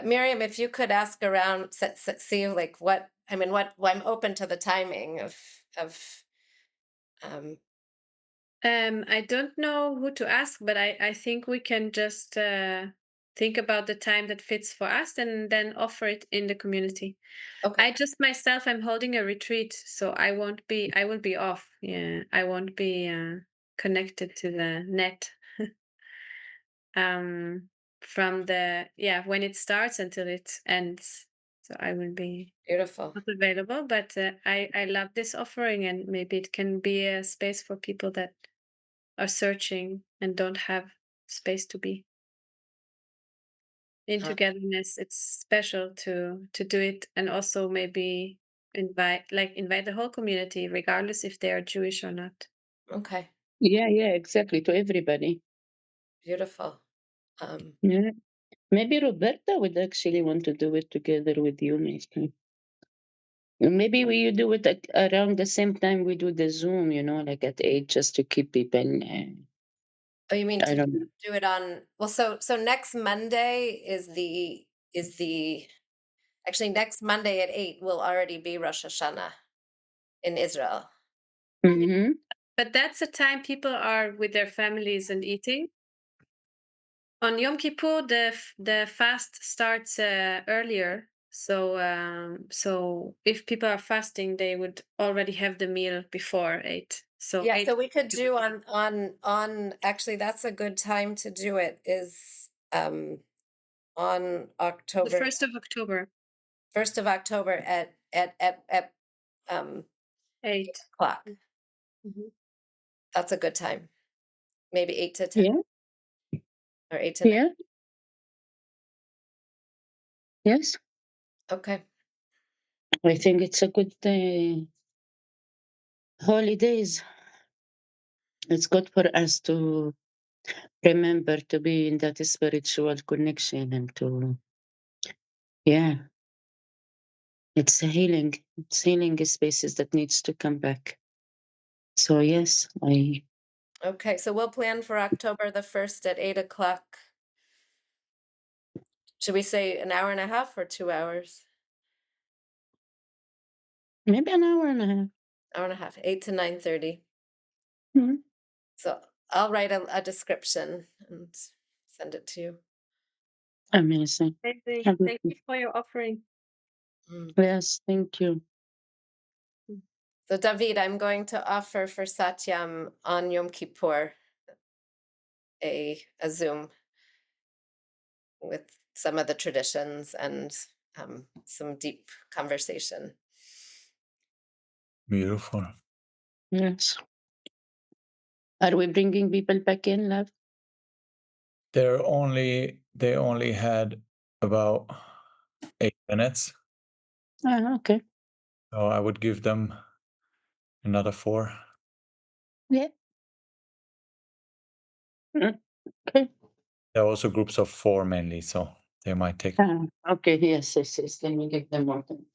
Miriam, if you could ask around, see like what, I mean, what, well, I'm open to the timing of um I don't know who to ask, but I think we can just think about the time that fits for us and then offer it in the community. okay, I just myself, I'm holding a retreat, so I will be off. Yeah, I won't be connected to the net. um from the when it starts until it ends, so I will be beautiful. not available, but I love this offering, and maybe it can be a space for people that are searching and don't have space to be in Uh, togetherness. It's special to do it, and also maybe invite the whole community, regardless if they are Jewish or not. okay, Yeah, yeah, exactly. To everybody. beautiful. Yeah. Maybe Roberta would actually want to do it together with you, maybe. Maybe we do it around the same time we do the Zoom, like at 8, just to keep people. Oh, you mean I to don't know. do it on, well, so next Monday is the actually next Monday at 8 will already be Rosh Hashanah in Israel. Mm-hmm. But that's the time people are with their families and eating. On Yom Kippur, the fast starts earlier. So if people are fasting, they would already have the meal before 8. So Yeah, 8. so we could do on actually that's a good time to do it is on The October 1st of October, 1st of October at 8 8. o'clock. Mhm. That's a good time. Maybe 8 to 10 Yeah, or 8 to 9. yeah, yes. Okay. I think it's a good holidays. It's good for us to remember to be in that spiritual connection and to, yeah, it's a healing. It's healing spaces that needs to come back. So yes, Okay, so we'll plan for October the 1st at 8 o'clock. Should we say an hour and a half or 2 hours? maybe an hour and a half. Hour and a half, 8 to 9:30. Mhm. So I'll write a description and send it to you. Amazing. Amazing. Have Thank a- you for your offering. Mm. Yes, thank you. So David, I'm going to offer for Satyam on Yom Kippur a Zoom with some of the traditions and some deep conversation. Beautiful. Yes. Are we bringing people back in, love? They only had about 8 minutes, Ah, okay. so I would give them another 4. Yeah. Mm, okay. There are also groups of 4 mainly, so they might take. Okay. Yes. Yes. Yes. Let me give them more time.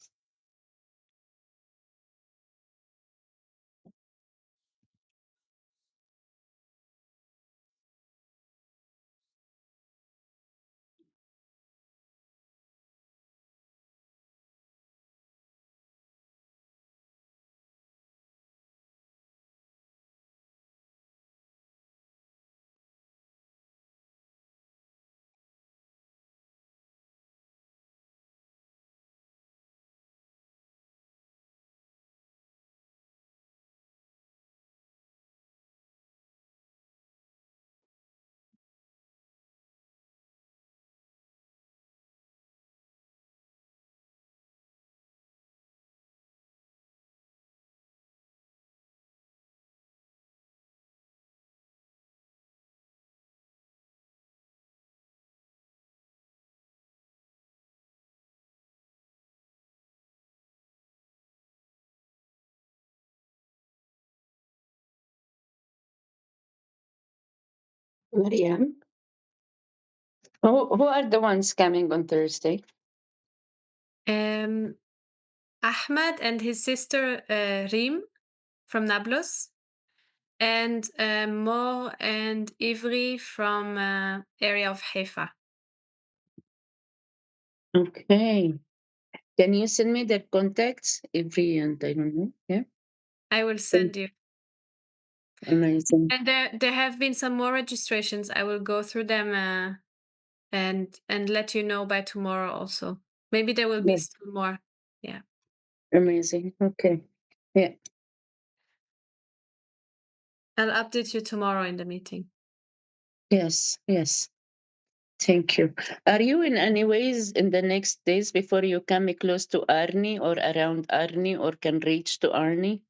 Mariam. Who are the ones coming on Thursday? Ahmed and his sister Rim from Nablus, and Mo and Ivry from area of Haifa. Okay. Can you send me their contacts? Every and I don't know. Yeah. I will send you. Amazing. And there have been some more registrations. I will go through them and let you know by tomorrow also. Maybe there will be Yeah. still more. Yeah. Amazing. Okay. Yeah. I'll update you tomorrow in the meeting. Yes. Yes. Thank you. Are you in any ways in the next days before you come close to Arni or around Arni or can reach to Arni?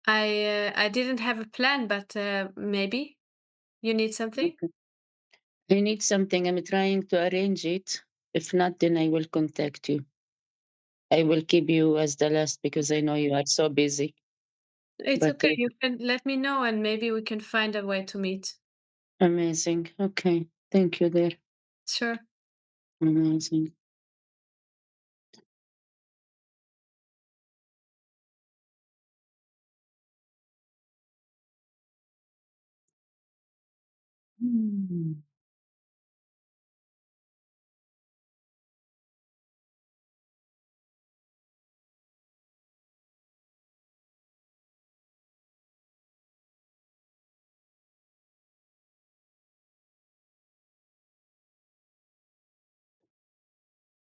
I didn't have a plan, but maybe you need something. Okay. I need something. I'm trying to arrange it. If not, then I will contact you. I will keep you as the last because I know you are so busy. It's But okay. You can let me know, and maybe we can find a way to meet. amazing. Okay. Thank you there. Sure. Amazing. Hmm.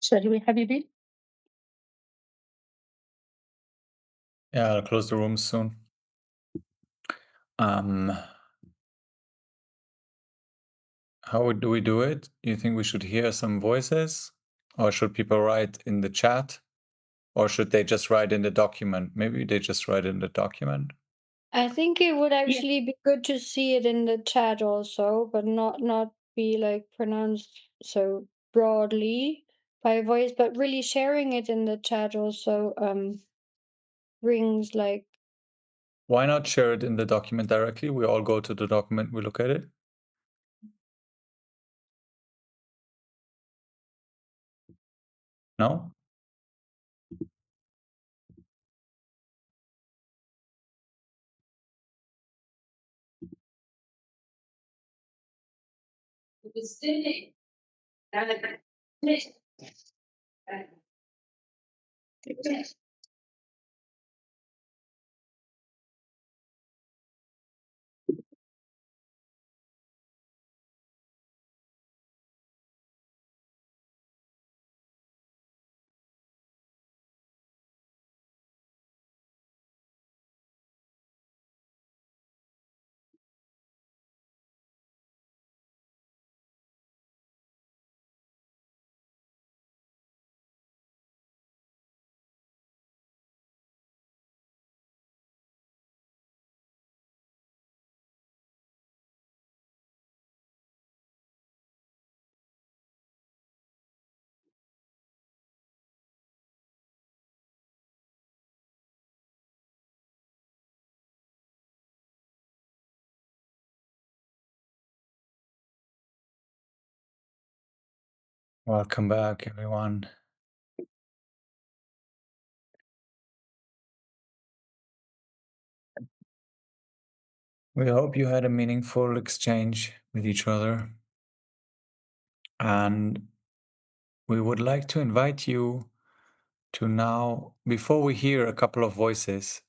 Shall we, Habibi? Yeah, I'll close the room soon. How do we do it? You think we should hear some voices? Or should people write in the chat? Or should they just write in the document? Maybe they just write in the document. I think it would actually be good to see it in the chat also, but not be like pronounced so broadly by voice, but really sharing it in the chat also brings like Why not share it in the document directly? We all go to the document, we look at it. No? Welcome back, everyone. We hope you had a meaningful exchange with each other. And we would like to invite you to now, before we hear a couple of voices,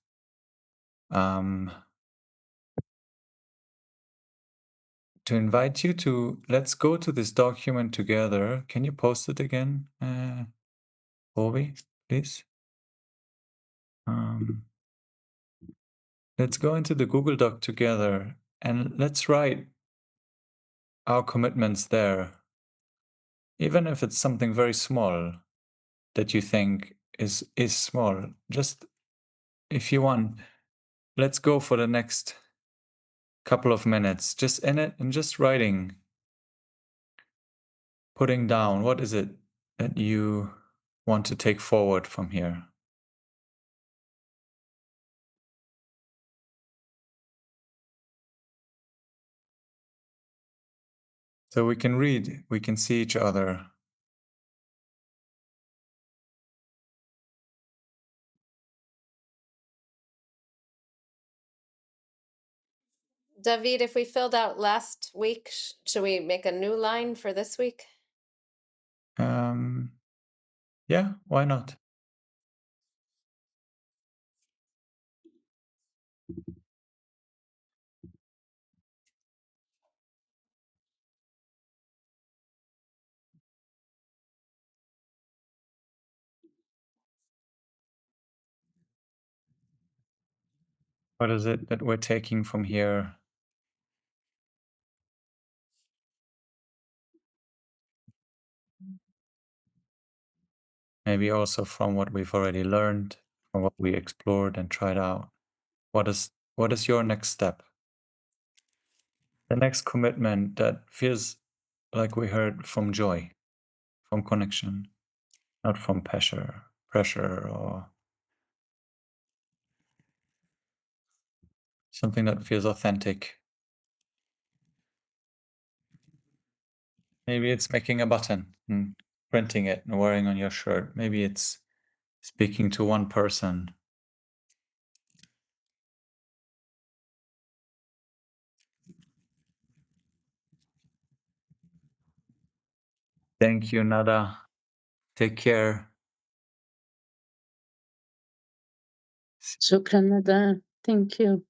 to invite you to, let's go to this document together. Can you post it again, Ovi, please? Let's go into the Google Doc together and let's write our commitments there. Even if it's something very small that you think is small, just if you want, let's go for the next couple of minutes just in it and just writing, putting down what is it that you want to take forward from here. So we can read, we can see each other. David, if we filled out last week, should we make a new line for this week? Yeah, why not? What is it that we're taking from here? Maybe also from what we've already learned, from what we explored and tried out. What is your next step? The next commitment that feels like we heard from joy, from connection, not from pressure or something that feels authentic. Maybe it's making a button and printing it and wearing on your shirt. Maybe it's speaking to one person. Thank you, Nada. Take care. Shukran, Nada. Thank you.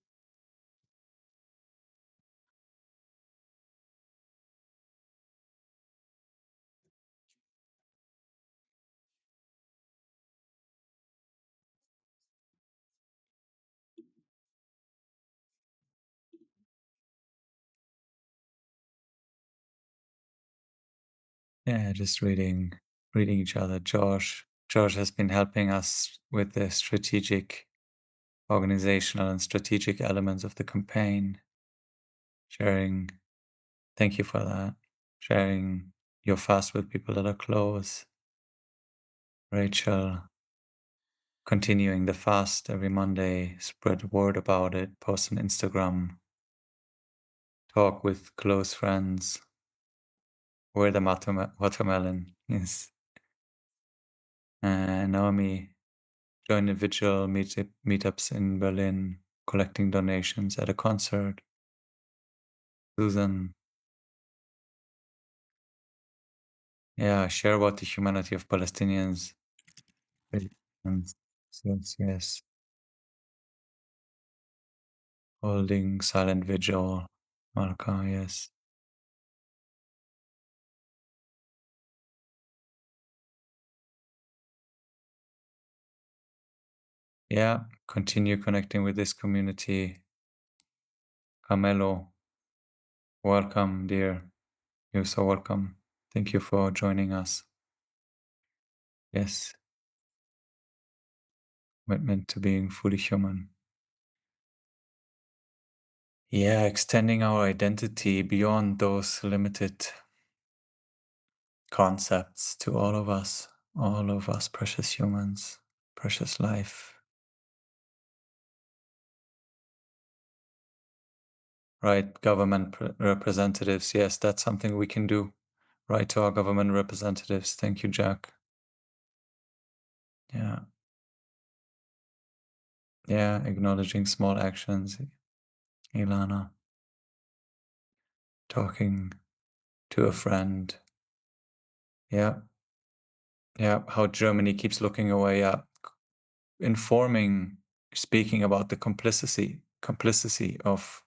Yeah, just reading each other. George has been helping us with the strategic, organizational and strategic elements of the campaign. Sharing, thank you for that. Sharing your fast with people that are close. Rachel, continuing the fast every Monday, spread word about it, post on Instagram, talk with close friends. Wear the watermelon. Yes. Naomi, join individual meetups in Berlin, collecting donations at a concert. Susan, yeah, share about the humanity of Palestinians. Yes. Holding silent vigil. Malka, yes. Yeah, continue connecting with this community. Carmelo, welcome, dear. You're so welcome. Thank you for joining us. Yes. Commitment to being fully human. Yeah, extending our identity beyond those limited concepts to all of us, precious humans, precious life. Right, government representatives, yes, that's something we can do. write to our government representatives. Thank you, Jack. Yeah. Yeah, acknowledging small actions. Ilana. Talking to a friend. Yeah. Yeah, how Germany keeps looking away. Yeah. Informing, speaking about the complicity of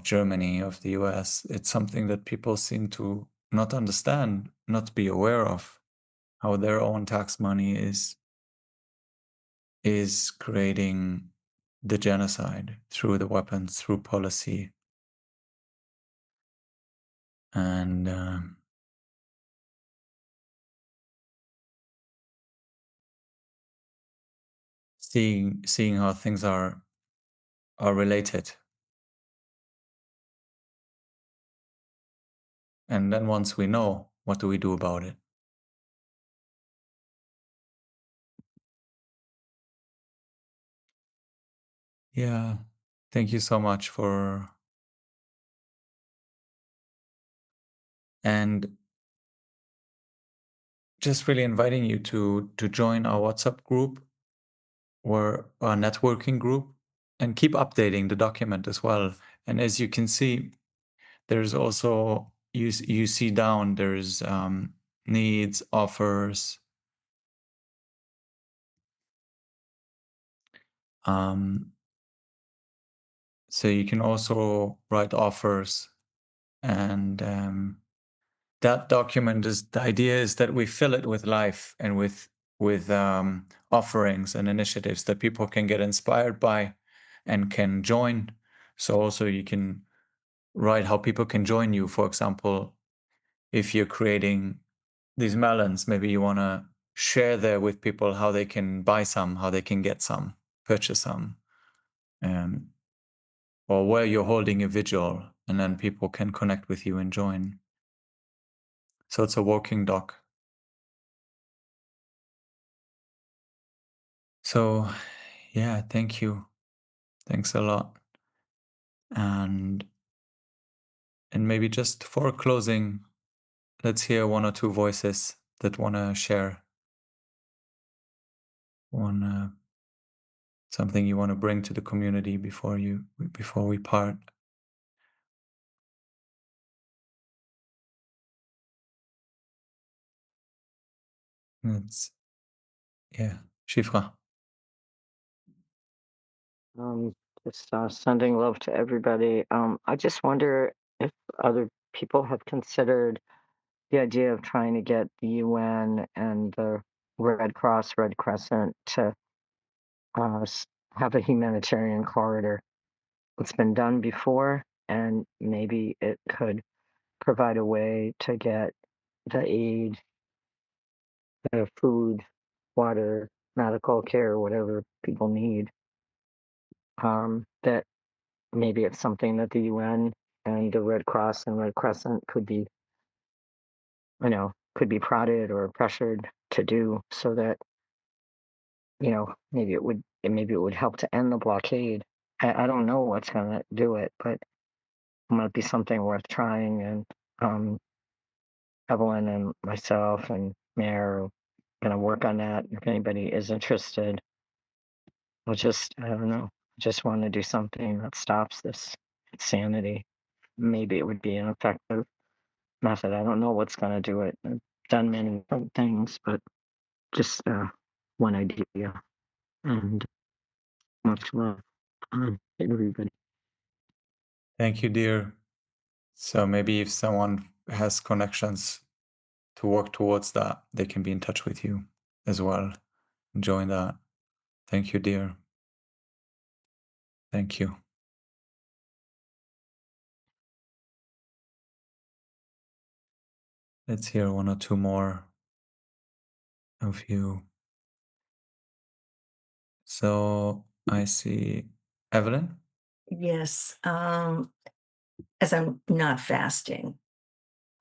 Germany, of the US. It's something that people seem to not understand, not be aware of, how their own tax money is creating the genocide through the weapons, through policy. And seeing how things are related. And then once we know, what do we do about it? Yeah, thank you so much for, and just really inviting you to join our WhatsApp group or our networking group, and keep updating the document as well. And as you can see, there's also, you see down, there's needs, offers, so you can also write offers. And that document is, the idea is that we fill it with life and with offerings and initiatives that people can get inspired by and can join. So also you can write how people can join you. For example, if you're creating these melons, maybe you want to share there with people how they can buy some, how they can get some, purchase some, or where you're holding a vigil, and then people can connect with you and join. So it's a walking doc. So yeah, thank you. Thanks a lot. And maybe just for closing, let's hear one or two voices that want to share something you want to bring to the community before we part. It's, yeah, Shifra. Just sending love to everybody. I just wonder if other people have considered the idea of trying to get the UN and the Red Cross, Red Crescent to have a humanitarian corridor. It's been done before, and maybe it could provide a way to get the aid, the food, water, medical care, whatever people need. That maybe it's something that the UN and the Red Cross and Red Crescent could be, could be prodded or pressured to do, so that, maybe it would help to end the blockade. I don't know what's gonna do it, but it might be something worth trying. And um, Evelyn and myself and Mayor are gonna work on that. If anybody is interested, I don't know, just want to do something that stops this insanity. Maybe it would be an effective method. I don't know what's going to do it. I've done many different things, but just one idea. And much love, everybody. Thank you, dear. So maybe if someone has connections to work towards that, they can be in touch with you as well. Join that. Thank you, dear. Thank you. Let's hear one or two more of you. So I see Evelyn. Yes. As I'm not fasting,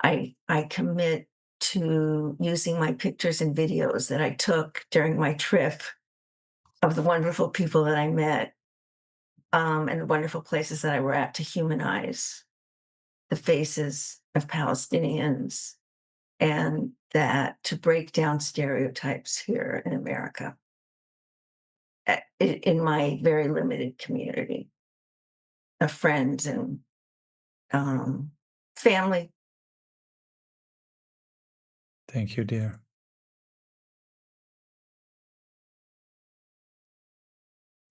I commit to using my pictures and videos that I took during my trip of the wonderful people that I met, and the wonderful places that I were at, to humanize the faces of Palestinians, and that to break down stereotypes here in America, in my very limited community of friends and family. Thank you, dear.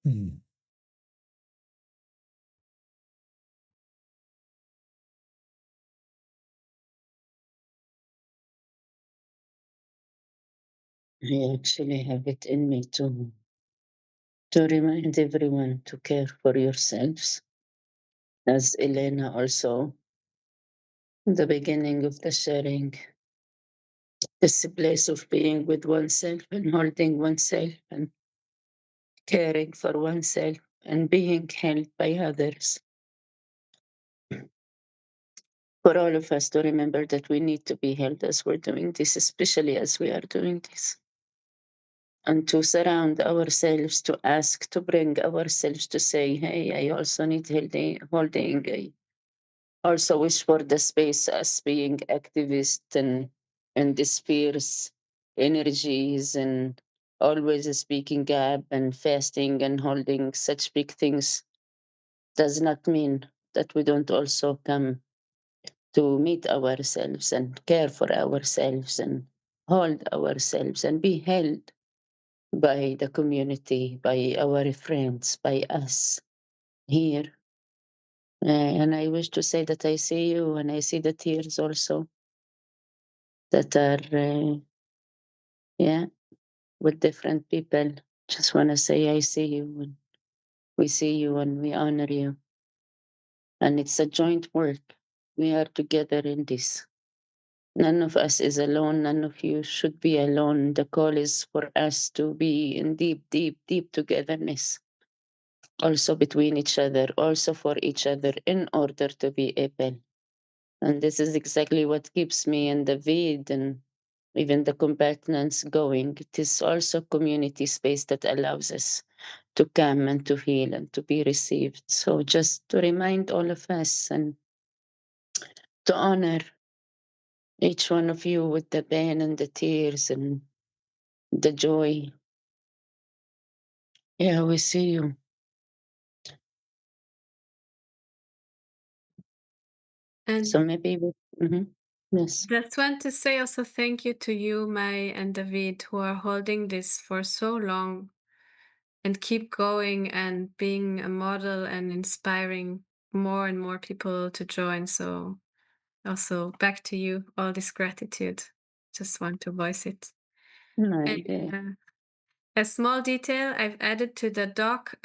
Hmm. I actually have it in me to remind everyone to care for yourselves. As Elena also, in the beginning of the sharing, this place of being with oneself and holding oneself and caring for oneself and being held by others. For all of us to remember that we need to be held as we're doing this, especially as we are doing this. And to surround ourselves, to ask, to bring ourselves to say, hey, I also need holding. I also wish for the space as being activist and this fierce energies and always speaking up and fasting and holding such big things does not mean that we don't also come to meet ourselves and care for ourselves and hold ourselves and be held by the community, by our friends, by us here. And I wish to say that I see you and I see the tears also that are, yeah, with different people. Just want to say I see you and we see you and we honor you. And it's a joint work. We are together in this. None of us is alone. None of you should be alone. The call is for us to be in deep, deep, deep togetherness, also between each other, also for each other, in order to be able. And this is exactly what keeps me and David and even the combatants going. It is also community space that allows us to come and to heal and to be received. So just to remind all of us and to honor each one of you with the pain and the tears and the joy. Yeah, we see you. And So maybe we, yes. just want to say also thank you to you, Mai and David, who are holding this for so long and keep going and being a model and inspiring more and more people to join. So also back to you, all this gratitude. Just want to voice it. My And dear. a small detail I've added to the doc,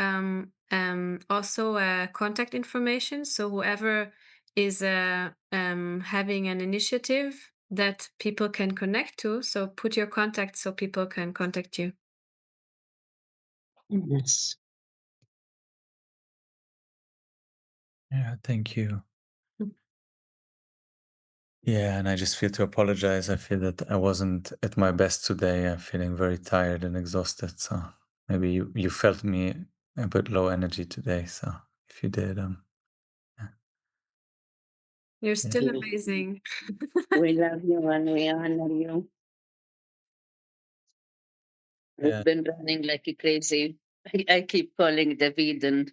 also contact information. So whoever is having an initiative that people can connect to, so put your contact so people can contact you. Yes. Yeah, thank you. Yeah, and I just feel to apologize. I feel that I wasn't at my best today. I'm feeling very tired and exhausted. So maybe you felt me a bit low energy today. So if you did, yeah. You're Yeah. still amazing. We love you and we honor you. Yeah. We've been running like a crazy. I keep calling David and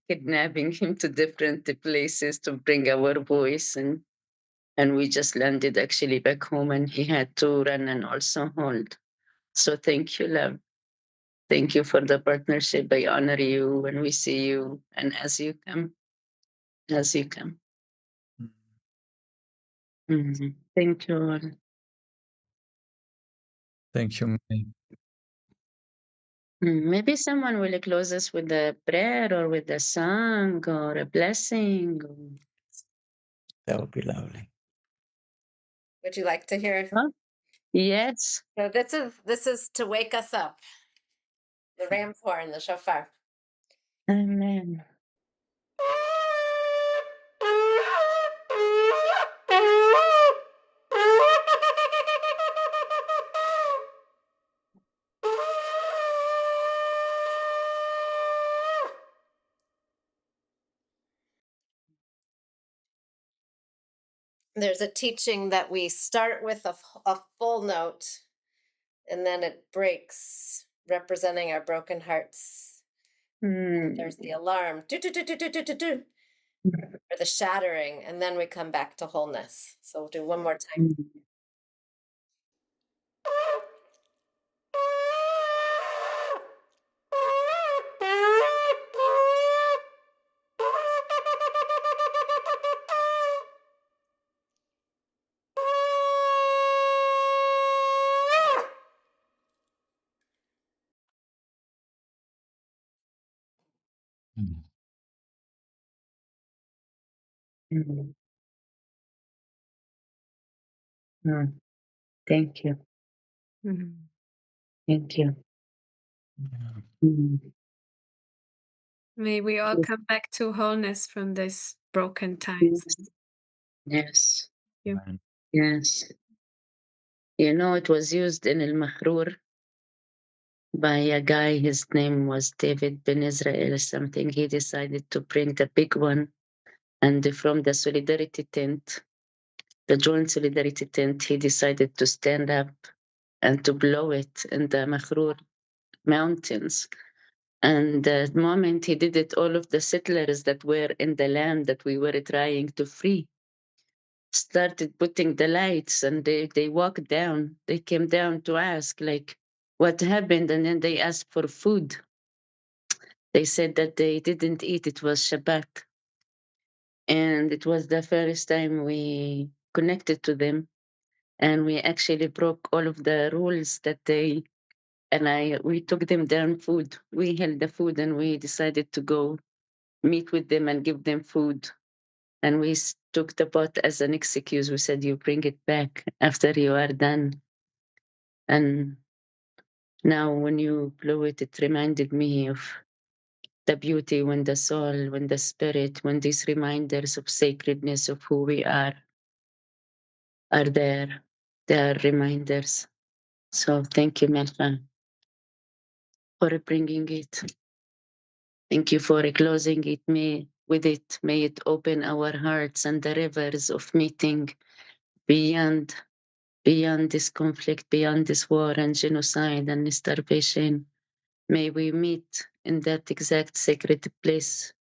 kidnapping him to different places to bring our voice and we just landed actually back home and he had to run and also hold. So thank you, love. Thank you for the partnership. I honor you when we see you and as you come, as you come. Mm. Thank you all. Thank you, May. Maybe someone will close us with a prayer or with a song or a blessing. That would be lovely. Would you like to hear? Huh? Yes. So this is to wake us up. The ram's horn, the shofar. Amen. there's a teaching that we start with a full note and then it breaks, representing our broken hearts. There's the alarm, do, do, do, do, do, do, do, do, or the shattering, and then we come back to wholeness. So we'll do one more time. Mm. Mm. Thank you. Thank you. Mm. May we all come back to wholeness from this broken times. Yes. You. Amen. Yes. You know, it was used in Al Mahrur by a guy. His name was David Ben Israel or something. He decided to print a big one. And from the solidarity tent, the joint solidarity tent, he decided to stand up and to blow it in the Mahrur mountains. And the moment he did it, all of the settlers that were in the land that we were trying to free started putting the lights, and they walked down. They came down to ask, like, what happened? And then they asked for food. They said that they didn't eat. It was Shabbat. And it was the first time we connected to them. And we actually broke all of the rules that we took them down food. We held the food and we decided to go meet with them and give them food. And we took the pot as an excuse. We said, you bring it back after you are done. And now when you blew it, it reminded me of the beauty when the soul, when the spirit, when these reminders of sacredness of who we are there. They are reminders. So thank you, Melcha, for bringing it. Thank you for closing it with it. May it open our hearts and the rivers of meeting beyond this conflict, beyond this war and genocide and starvation. May we meet in that exact sacred place,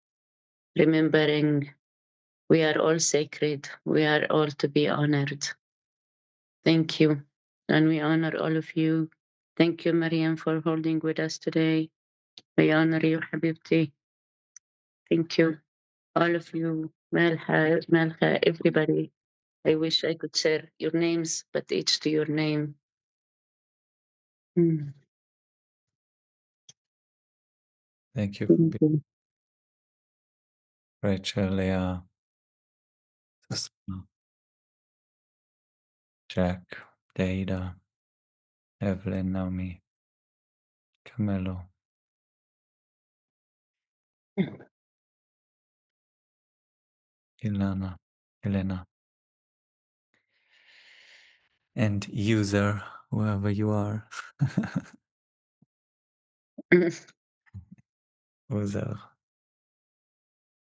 remembering we are all sacred. We are all to be honored. Thank you. And we honor all of you. Thank you, Mariam, for holding with us today. We honor you, Habibti. Thank you. All of you, Melha, everybody. I wish I could share your names, but each to your name. Mm. Thank you for Thank being you. Rachel, Leah, Susma, Jack, Dada, Evelyn, Naomi, Camelo, Elena, and user, whoever you are. User.